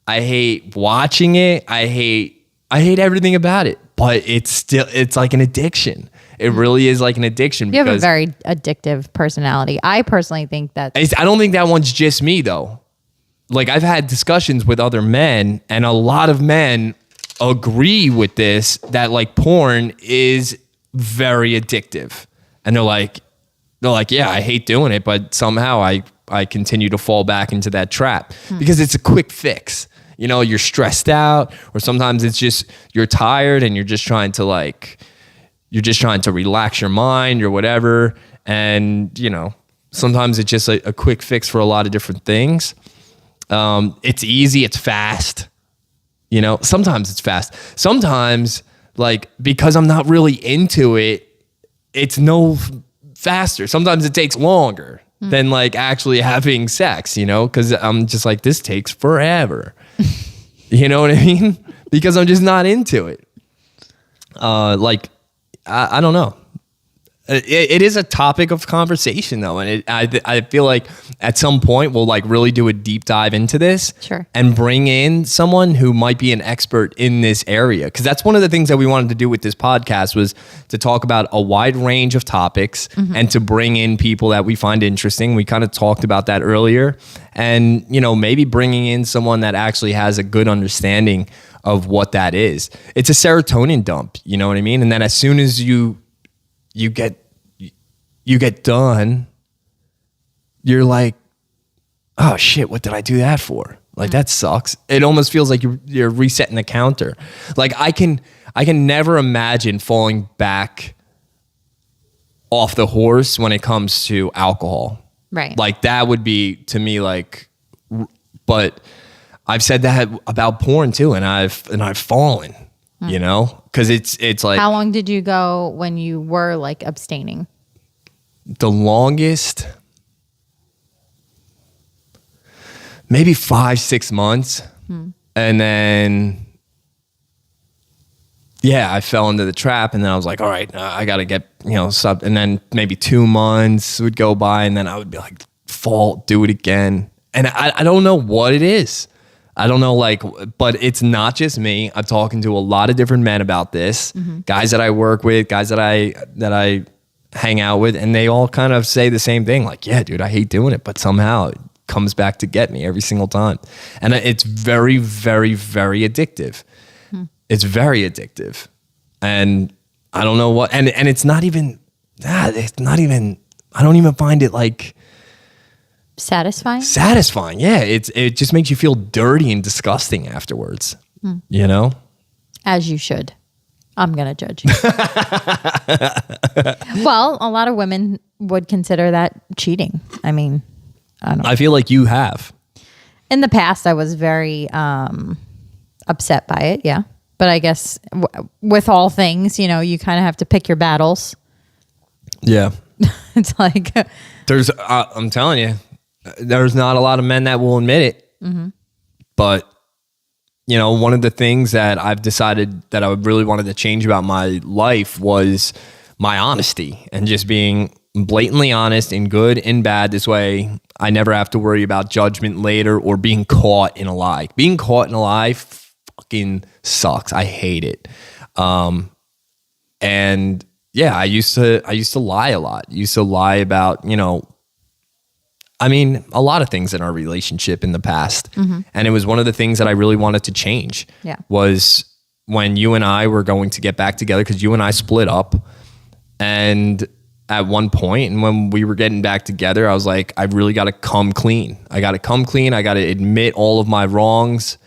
I hate watching it. I hate everything about it, but it's like an addiction. It really is like an addiction. You have a very addictive personality. I personally think that. I don't think that one's just me though. Like I've had discussions with other men, and a lot of men agree with this, that like porn is very addictive. And they're like, yeah, I hate doing it, but somehow I continue to fall back into that trap because it's a quick fix. You know, you're stressed out, or sometimes it's just you're tired and you're just trying to relax your mind or whatever. And, you know, sometimes it's just a quick fix for a lot of different things. It's easy. It's fast. You know, sometimes it's fast. Sometimes, like, because I'm not really into it, it's no faster. Sometimes it takes longer than like actually having sex, you know, because I'm just like, this takes forever. You know what I mean? Because I'm just not into it. Like, I don't know. It is a topic of conversation though. And I feel like at some point we'll like really do a deep dive into this. Sure. And bring in someone who might be an expert in this area. Because that's one of the things that we wanted to do with this podcast, was to talk about a wide range of topics and to bring in people that we find interesting. We kind of talked about that earlier. And, you know, maybe bringing in someone that actually has a good understanding of what that is. It's a serotonin dump, you know what I mean? And then as soon as you get done, you're like, oh shit, what did I do that for? Like that sucks. It almost feels like you're resetting the counter. Like I can never imagine falling back off the horse when it comes to alcohol. Right. Like that would be to me like, but I've said that about porn too, and I've fallen, you know, because it's like. How long did you go when you were like abstaining? The longest, maybe 5-6 months. And then, yeah, I fell into the trap, and then I was like, all right, I got to get, you know, sub. And then maybe 2 months would go by, and then I would be like, do it again. And I don't know what it is. I don't know, like, but it's not just me. I'm talking to a lot of different men about this, guys that I work with, guys that I hang out with, and they all kind of say the same thing. Like, yeah, dude, I hate doing it, but somehow it comes back to get me every single time. And it's very, very, very addictive. It's very addictive. And I don't know what, and it's not even I don't even find it like satisfying. Yeah. It just makes you feel dirty and disgusting afterwards, you know? As you should. I'm going to judge you. Well, a lot of women would consider that cheating. I mean, I don't know. I feel like you have. In the past, I was very upset by it. Yeah. But I guess with all things, you know, you kind of have to pick your battles. Yeah. It's like I'm telling you, there's not a lot of men that will admit it. But, you know, one of the things that I've decided that I really wanted to change about my life was my honesty and just being blatantly honest in good and bad. This way, I never have to worry about judgment later or being caught in a lie. Being caught in a lie fucking sucks. I hate it. And yeah, I used to lie a lot. Used to lie about, you know, I mean, a lot of things in our relationship in the past. And it was one of the things that I really wanted to change. Yeah. Was when you and I were going to get back together, because you and I split up. And at one point, and when we were getting back together, I was like, I really got to come clean. I got to come clean. I got to admit all of my wrongs,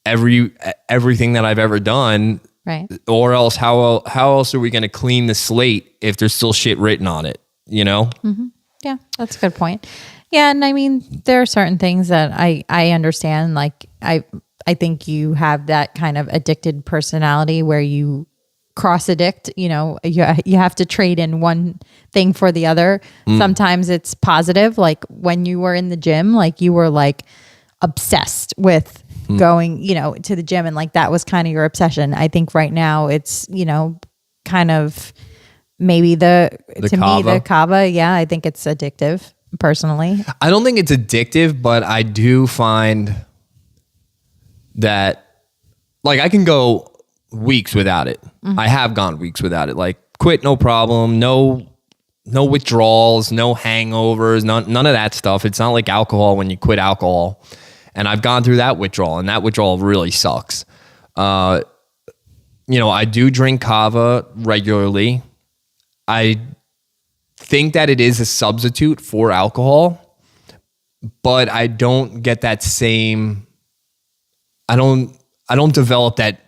everything that I've ever done. right. Or else, how else are we going to clean the slate if there's still shit written on it? You know? Yeah, that's a good point. Yeah, and I mean, there are certain things that I understand. Like I think you have that kind of addicted personality where you cross addict. You know, you have to trade in one thing for the other. Sometimes it's positive, like when you were in the gym, like you were like obsessed with going, you know, to the gym, and like that was kind of your obsession. I think right now it's, you know, kind of maybe the kava. Yeah, I think it's addictive. Personally, I don't think it's addictive, but I do find that like I can go weeks without it. I have gone weeks without it. Like quit, no problem. No withdrawals, no hangovers, none of that stuff. It's not like alcohol when you quit alcohol. And I've gone through that withdrawal, and that withdrawal really sucks. You know, I do drink kava regularly. I think that it is a substitute for alcohol, but I don't get that same, I don't develop that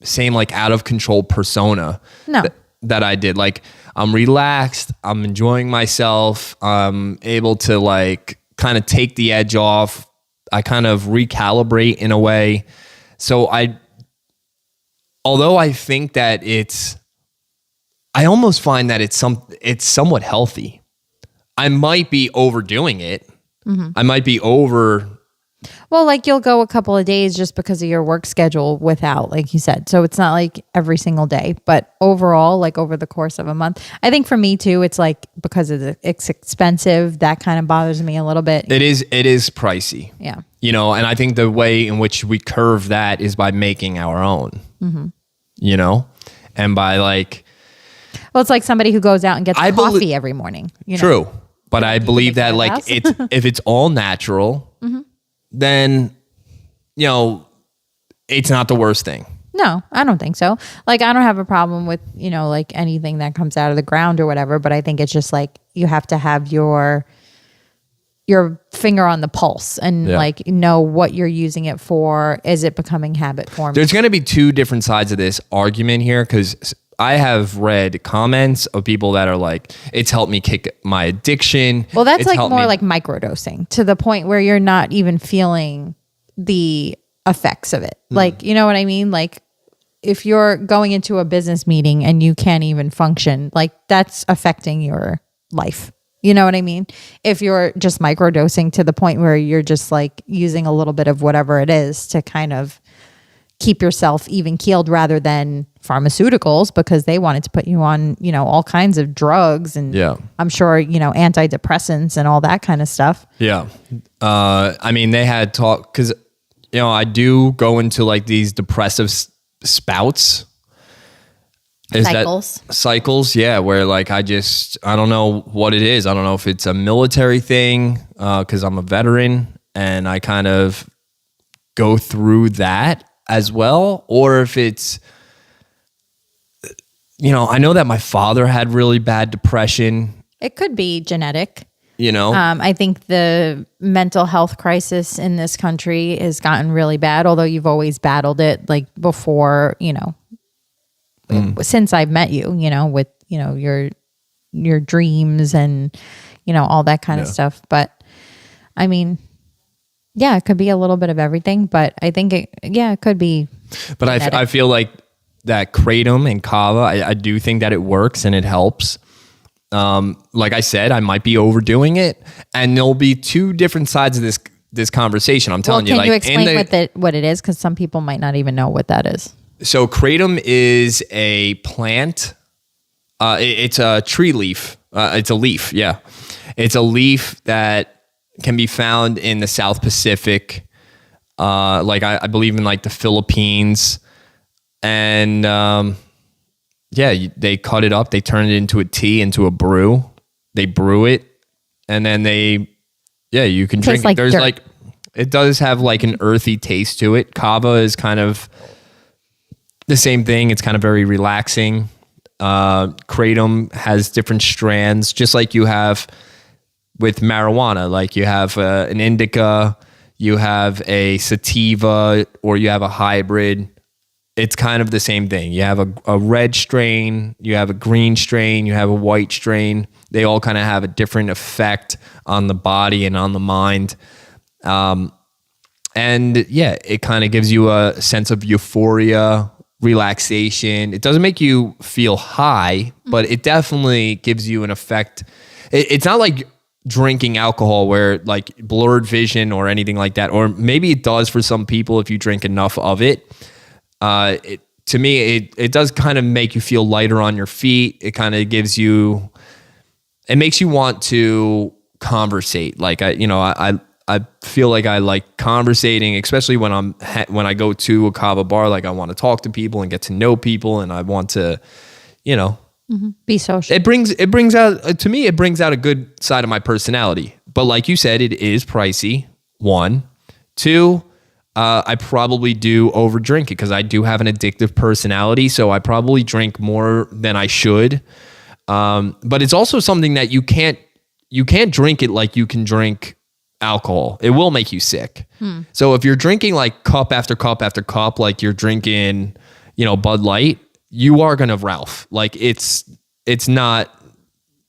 same like out of control persona that I did. Like I'm relaxed, I'm enjoying myself, I'm able to like kind of take the edge off. I kind of recalibrate in a way. So although I think that I almost find that it's somewhat healthy. I might be overdoing it. I might be well, like you'll go a couple of days just because of your work schedule without, like you said. So it's not like every single day, but overall, like over the course of a month, I think for me too, it's like because it's expensive, that kind of bothers me a little bit. It is pricey. Yeah. You know, and I think the way in which we curve that is by making our own, you know, and by like, well, it's like somebody who goes out and gets coffee every morning. You know? True. But I believe that like if it's all natural, then, you know, it's not the worst thing. No, I don't think so. Like, I don't have a problem with, you know, like anything that comes out of the ground or whatever, but I think it's just like you have to have your finger on the pulse and like know what you're using it for. Is it becoming habit forming? There's going to be two different sides of this argument here, because I have read comments of people that are like, it's helped me kick my addiction. Well, that's like more like microdosing to the point where you're not even feeling the effects of it. Like, you know what I mean? Like if you're going into a business meeting and you can't even function, like that's affecting your life. You know what I mean? If you're just microdosing to the point where you're just like using a little bit of whatever it is to kind of keep yourself even keeled rather than pharmaceuticals, because they wanted to put you on, you know, all kinds of drugs and I'm sure, you know, antidepressants and all that kind of stuff. Yeah. I mean, they had talk, because, you know, I do go into like these depressive spouts. Cycles, yeah, where like I don't know what it is. I don't know if it's a military thing, because I'm a veteran and I kind of go through that as well, or if it's, you know, I know that my father had really bad depression, It could be genetic. You know, I think the mental health crisis in this country has gotten really bad, although you've always battled it like before, since I've met you, with, your dreams and, all that kind of stuff. But I mean, yeah, it could be a little bit of everything, but I think it could be. But I feel like that kratom and kava, I do think that it works and it helps. Like I said, I might be overdoing it, and there'll be two different sides of this conversation. I'm telling you. Can you explain what it is? Because some people might not even know what that is. So kratom is a plant. It's a tree leaf. It's a leaf. Yeah, it's a leaf that can be found in the South Pacific, like I believe in like the Philippines, and. Yeah, they cut it up. They turn it into a tea, into a brew. They brew it, and then you can drink it. There's dirt. It does have like an earthy taste to it. Kava is kind of the same thing. It's kind of very relaxing. Kratom has different strands, just like you have with marijuana. Like you have an indica, you have a sativa, or you have a hybrid. It's kind of the same thing. You have a red strain, you have a green strain, you have a white strain. They all kind of have a different effect on the body and on the mind. And yeah, it kind of gives you a sense of euphoria, relaxation. It doesn't make you feel high, but it definitely gives you an effect. It's not like drinking alcohol where like blurred vision or anything like that, or maybe it does for some people if you drink enough of it. To me, it does kind of make you feel lighter on your feet. It kind of it makes you want to conversate. Like I feel like I like conversating, especially when I go to a kava bar. Like I want to talk to people and get to know people, and I want to, be social. It brings out, to me, it brings out a good side of my personality. But like you said, it is pricey. 1, 2. I probably do overdrink it because I do have an addictive personality. So I probably drink more than I should. But it's also something that you can't drink it like you can drink alcohol. It will make you sick. So if you're drinking like cup after cup after cup, like you're drinking, Bud Light, you are going to Ralph. Like it's not,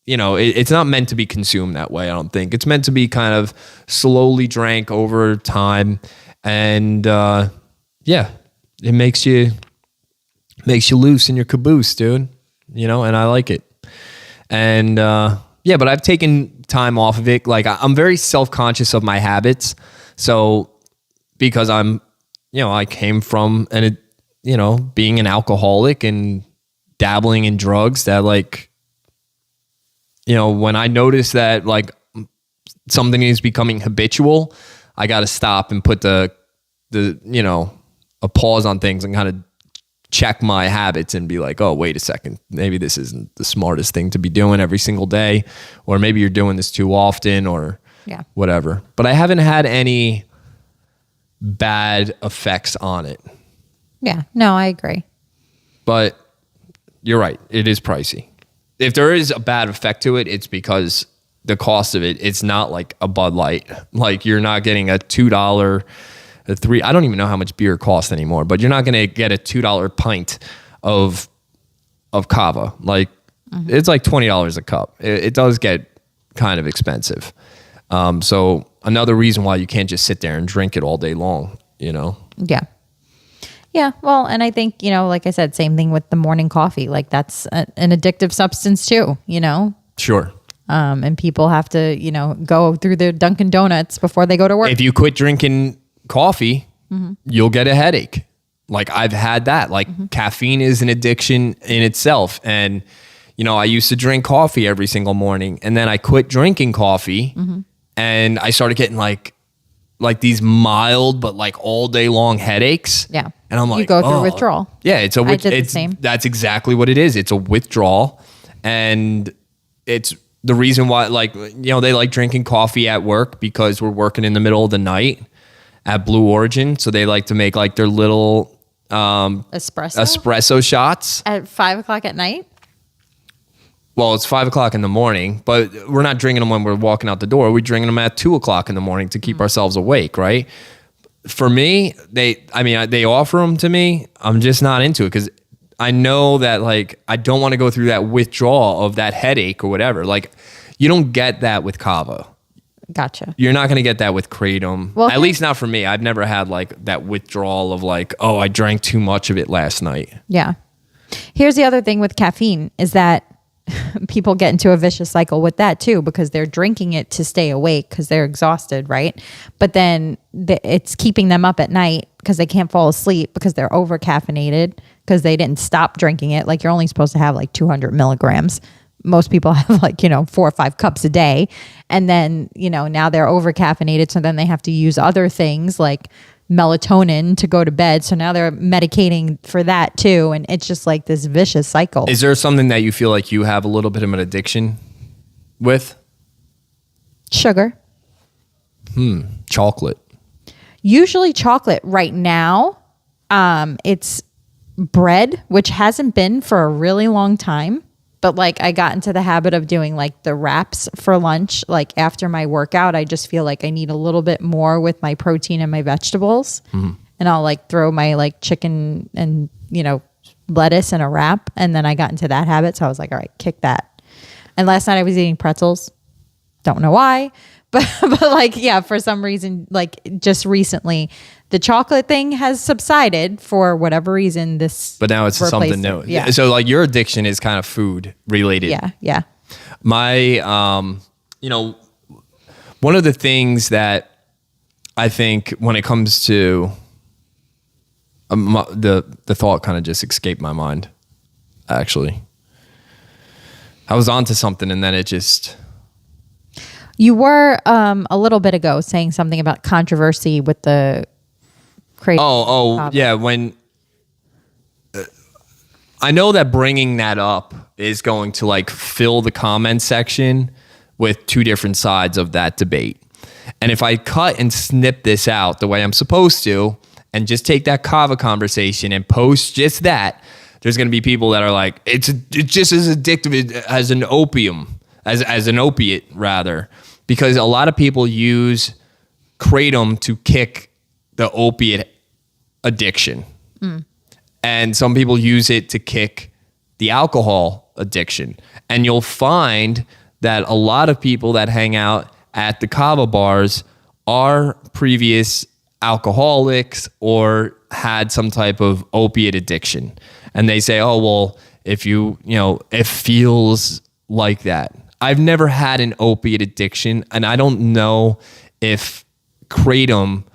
it's not meant to be consumed that way. I don't think it's meant to be kind of slowly drank over time. And it makes you loose in your caboose, dude. And I like it. And but I've taken time off of it. Like I'm very self-conscious of my habits. So because I'm, I came from being an alcoholic and dabbling in drugs, that like, when I notice that like something is becoming habitual, I got to stop and put a pause on things and kind of check my habits and be like, oh, wait a second. Maybe this isn't the smartest thing to be doing every single day, or maybe you're doing this too often, or whatever. But I haven't had any bad effects on it. Yeah, no, I agree. But you're right. It is pricey. If there is a bad effect to it, it's because the cost of it's not like a Bud Light. Like you're not getting a $2, a $3. I don't even know how much beer costs anymore, but you're not going to get a $2 pint of kava. Like it's like $20 a cup. It does get kind of expensive. So another reason why you can't just sit there and drink it all day long, Yeah. Yeah. Well, and I think, like I said, same thing with the morning coffee. Like that's an addictive substance too, Sure. And people have to, go through their Dunkin' Donuts before they go to work. If you quit drinking coffee, you'll get a headache. Like I've had that. Like caffeine is an addiction in itself. And, I used to drink coffee every single morning, and then I quit drinking coffee and I started getting like these mild, but like all day long headaches. Yeah. And I'm like, you go through withdrawal. Yeah. It's the same. That's exactly what it is. It's a withdrawal. And it's the reason why, like, they like drinking coffee at work because we're working in the middle of the night at Blue Origin. So they like to make like their little espresso shots at 5:00 at night. well, it's 5 o'clock in the morning, but we're not drinking them when we're walking out the door. We're drinking them at 2 o'clock in the morning to keep ourselves awake, right? For me, they offer them to me. I'm just not into it because I know that like I don't want to go through that withdrawal of that headache or whatever. Like you don't get that with kava. Gotcha. You're not going to get that with kratom. Well, at least not for me. I've never had like that withdrawal of like, oh, I drank too much of it last night. Yeah. Here's the other thing with caffeine is that people get into a vicious cycle with that too, because they're drinking it to stay awake because they're exhausted, right? But then it's keeping them up at night because they can't fall asleep because they're over caffeinated because they didn't stop drinking it. Like you're only supposed to have like 200 milligrams. Most people have like, 4 or 5 cups a day. And then, now they're over caffeinated. So then they have to use other things like melatonin to go to bed. So now they're medicating for that too. And it's just like this vicious cycle. Is there something that you feel like you have a little bit of an addiction with? Sugar. Chocolate. Usually chocolate. Right now, it's bread, which hasn't been for a really long time. But like I got into the habit of doing like the wraps for lunch. Like after my workout, I just feel like I need a little bit more with my protein and my vegetables. And I'll like throw my like chicken and, lettuce in a wrap. And then I got into that habit. So I was like, all right, kick that. And last night I was eating pretzels. Don't know why. But like, yeah, for some reason, like just recently, the chocolate thing has subsided for whatever reason. But now it's something new. Yeah. So like your addiction is kind of food related. Yeah. My, one of the things that I think when it comes to the thought kind of just escaped my mind. Actually, I was onto something and then it just. You were a little bit ago saying something about controversy with the crazy. Yeah. When I know that bringing that up is going to like fill the comment section with 2 different sides of that debate. And if I cut and snip this out the way I'm supposed to and just take that kava conversation and post just that, there's going to be people that are like, it's just as addictive as an opium, as an opiate rather. Because a lot of people use kratom to kick the opiate addiction. And some people use it to kick the alcohol addiction. And you'll find that a lot of people that hang out at the kava bars are previous alcoholics or had some type of opiate addiction. And they say, oh, well, if it feels like that. I've never had an opiate addiction, and I don't know if kratom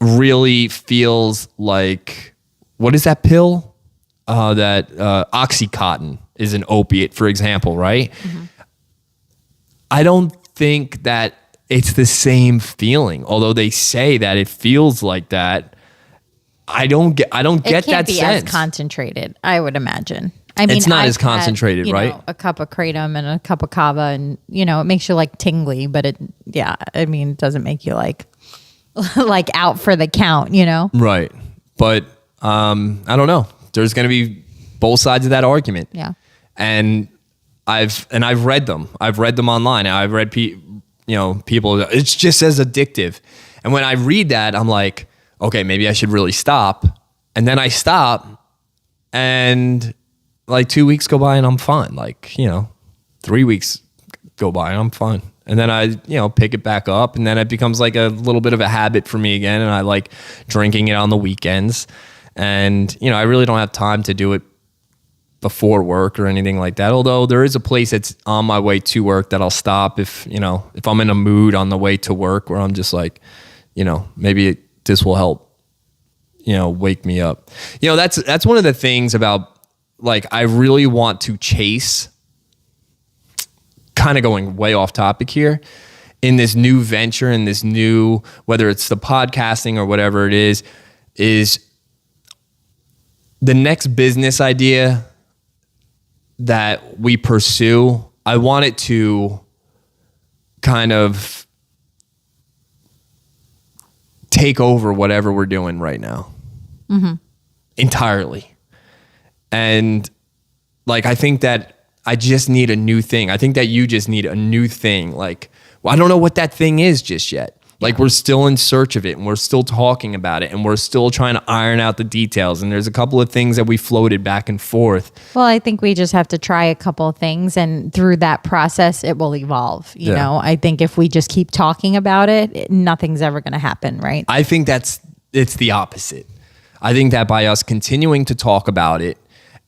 really feels like, what is that pill? That Oxycontin is an opiate, for example, right? I don't think that it's the same feeling, although they say that it feels like that. I don't get that sense. It can't be as concentrated, I would imagine. I mean, it's not as concentrated, right? A cup of kratom and a cup of kava, and it makes you like tingly, but it doesn't make you like like out for the count, Right. But I don't know. There's going to be both sides of that argument. Yeah. And I've read them. I've read them online. I've read people. It's just as addictive. And when I read that, I'm like, okay, maybe I should really stop. And then I stop, and like 2 weeks go by and I'm fine. Like, 3 weeks go by and I'm fine. And then I, pick it back up, and then it becomes like a little bit of a habit for me again. And I like drinking it on the weekends. And, I really don't have time to do it before work or anything like that. Although there is a place that's on my way to work that I'll stop if I'm in a mood on the way to work where I'm just like, maybe this will help, wake me up. That's one of the things about, like, I really want to chase, kind of going way off topic here, in this new venture, in this new, whether it's the podcasting or whatever it is the next business idea that we pursue. I want it to kind of take over whatever we're doing right now. Entirely. And like, I think that I just need a new thing. I think that you just need a new thing. Like, well, I don't know what that thing is just yet. Like, we're still in search of it, and we're still talking about it, and we're still trying to iron out the details. And there's a couple of things that we floated back and forth. Well, I think we just have to try a couple of things, and through that process, it will evolve. You know, I think if we just keep talking about it, nothing's ever going to happen, right? I think it's the opposite. I think that by us continuing to talk about it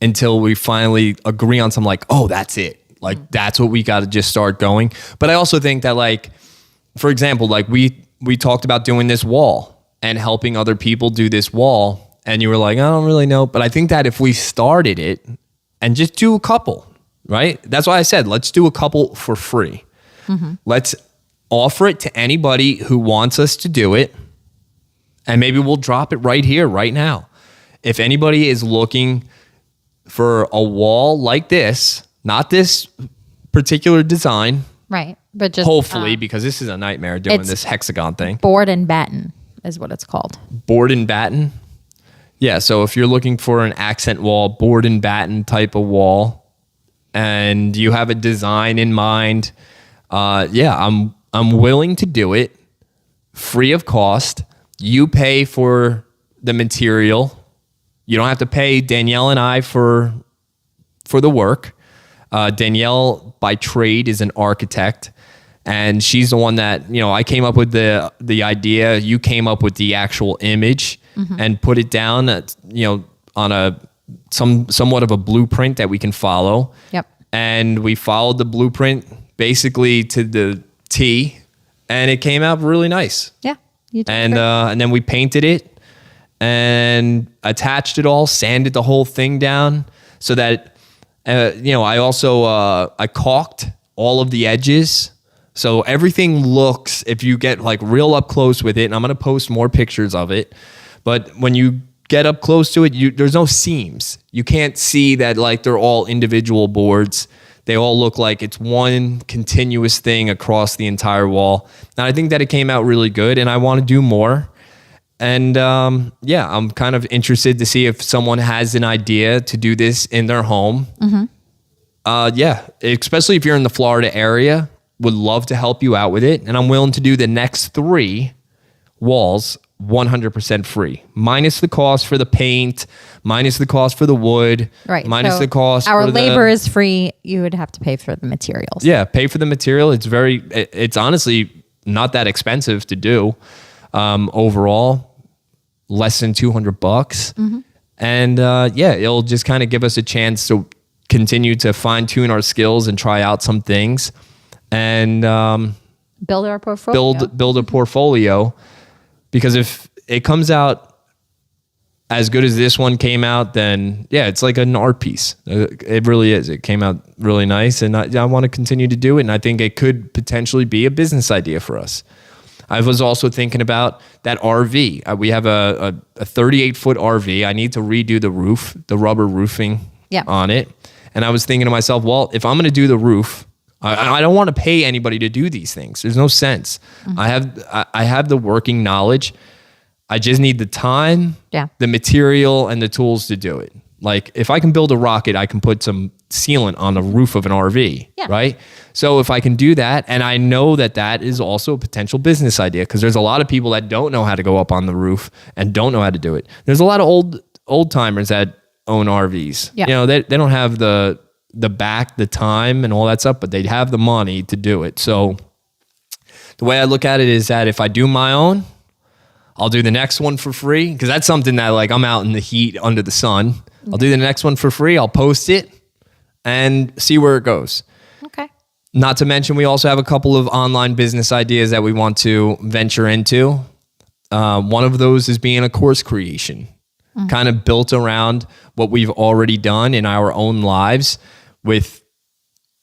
until we finally agree on something like, oh, that's it. Like, that's what we got to just start going. But I also think that, like, for example, like we talked about doing this wall and helping other people do this wall. And you were like, I don't really know. But I think that if we started it and just do a couple, right? That's why I said, let's do a couple for free. Let's offer it to anybody who wants us to do it. And maybe we'll drop it right here, right now. If anybody is looking for a wall like this, not this particular design, Right. But just hopefully, because this is a nightmare doing this hexagon thing. Board and batten is what it's called. Board and batten. Yeah. So if you're looking for an accent wall, board and batten type of wall, and you have a design in mind, I'm willing to do it free of cost. You pay for the material. You don't have to pay Danielle and I for the work. Danielle, by trade, is an architect, and she's the one that, you know, I came up with the idea. You came up with the actual image and put it down, you know, on somewhat of a blueprint that we can follow. Yep. And we followed the blueprint basically to the T, and it came out really nice. Yeah. You did And great. and then we painted it and attached it all, sanded the whole thing down so that. You know, I also, I caulked all of the edges. So everything looks, if you get like real up close with it, and I'm going to post more pictures of it, but when you get up close to it, there's no seams. You can't see that like they're all individual boards. They all look like it's one continuous thing across the entire wall. And I think that it came out really good, and I want to do more. And I'm kind of interested to see if someone has an idea to do this in their home. Especially if you're in the Florida area, would love to help you out with it. And I'm willing to do the next 3 walls 100% free, minus the cost for the paint, minus the cost for the wood, Right. minus So the cost our for labor is free. You would have to pay for the materials. Yeah, pay for the material. It's honestly not that expensive to do overall. Less than $200. And it'll just kind of give us a chance to continue to fine tune our skills and try out some things and Build our portfolio. build a portfolio. Because if it comes out as good as this one came out, then it's like an art piece. It really is. It came out really nice, and I want to continue to do it. And I think it could potentially be a business idea for us. I was also thinking about that RV. We have a 38-foot RV. I need to redo the roof, the rubber roofing on it. And I was thinking to myself, well, if I'm going to do the roof, I don't want to pay anybody to do these things. There's no sense. I have the working knowledge. I just need the time, the material, and the tools to do it. Like, if I can build a rocket, I can put some sealant on the roof of an RV, right? So if I can do that, and I know that is also a potential business idea, because there's a lot of people that don't know how to go up on the roof and don't know how to do it. There's a lot of old timers that own RVs. You know, they don't have the time and all that stuff, but they have the money to do it. So the way I look at it is that if I do my own, I'll do the next one for free, because that's something that, like, I'm out in the heat under the sun. I'll do the next one for free. I'll post it and see where it goes. Okay. Not to mention, we also have a couple of online business ideas that we want to venture into. One of those is being a course creation, kind of built around what we've already done in our own lives with,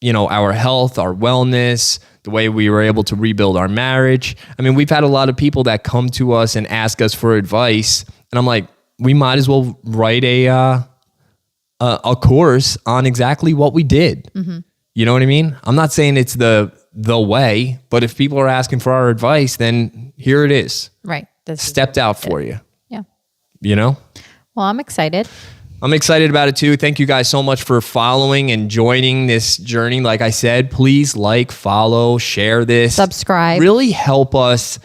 you know, our health, our wellness, the way we were able to rebuild our marriage. I mean, we've had a lot of people that come to us and ask us for advice, and I'm like, we might as well write a course on exactly what we did. You know what I mean? I'm not saying it's the way, but if people are asking for our advice, then here it is. Right. Stepped out for you. Yeah. You know? Well, I'm excited. I'm excited about it too. Thank you guys so much for following and joining this journey. Like I said, please like, follow, share this. Subscribe. Really help us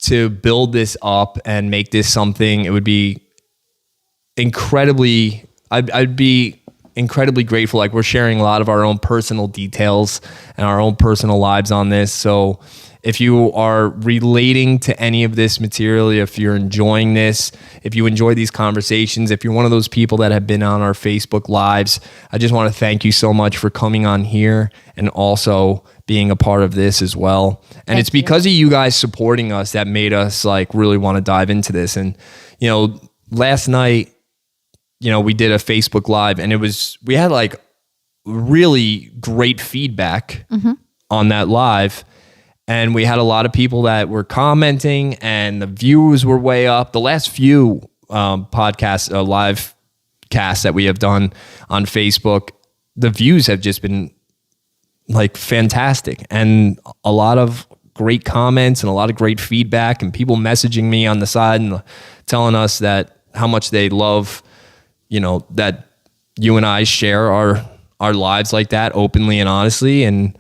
to build this up and make this something. It would be incredibly, I'd be incredibly grateful. Like, we're sharing a lot of our own personal details and our own personal lives on this. So if you are relating to any of this material, if you're enjoying this, if you enjoy these conversations, if you're one of those people that have been on our Facebook Lives, I just want to thank you so much for coming on here and also being a part of this as well. And it's because of you guys supporting us that made us like really want to dive into this. And, you know, last night, you know, we did a Facebook Live and we had like really great feedback on that live. And we had a lot of people that were commenting and the views were way up. The last few podcasts, live casts that we have done on Facebook, the views have just been like fantastic. And a lot of great comments and a lot of great feedback and people messaging me on the side and telling us that how much they love, you know, that you and I share our lives like that openly and honestly. And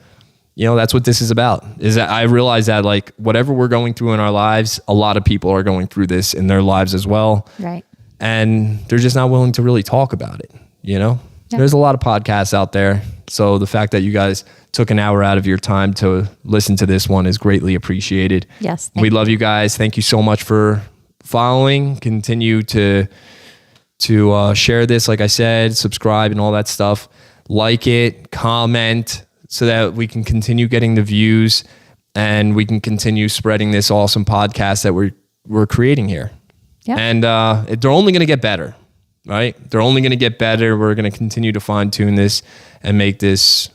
you know, that's what this is about, is that I realize that like whatever we're going through in our lives, a lot of people are going through this in their lives as well. Right. And they're just not willing to really talk about it. You know, there's a lot of podcasts out there. So the fact that you guys took an hour out of your time to listen to this one is greatly appreciated. Yes. We love you guys. Thank you so much for following. Continue to share this. Like I said, subscribe and all that stuff. Like it, comment, so that we can continue getting the views and we can continue spreading this awesome podcast that we're creating here. Yeah. And they're only going to get better, right? They're only going to get better. We're going to continue to fine tune this and make this,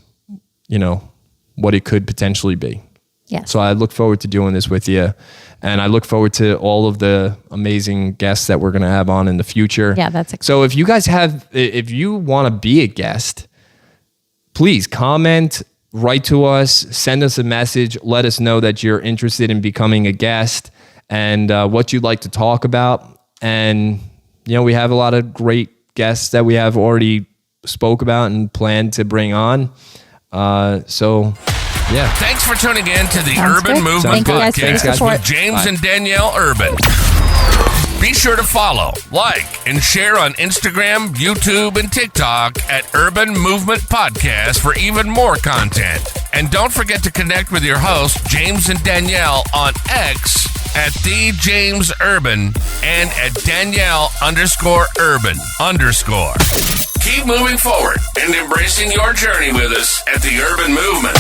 you know, what it could potentially be. Yeah. So I look forward to doing this with you. And I look forward to all of the amazing guests that we're going to have on in the future. Yeah, that's exciting. So if you guys if you want to be a guest, please comment, write to us, send us a message, let us know that you're interested in becoming a guest and what you'd like to talk about. And, you know, we have a lot of great guests that we have already spoke about and planned to bring on. So, yeah. Thanks for tuning in to the Sounds Urban good. Movement Thank you guys for your Podcast support. with James Bye. and Danielle Urban. Be sure to follow, like, and share on Instagram, YouTube, and TikTok at Urban Movement Podcast for even more content. And don't forget to connect with your hosts, James and Danielle, on X at @TheJamesUrban and at Danielle_Urban_. Keep moving forward and embracing your journey with us at the Urban Movement.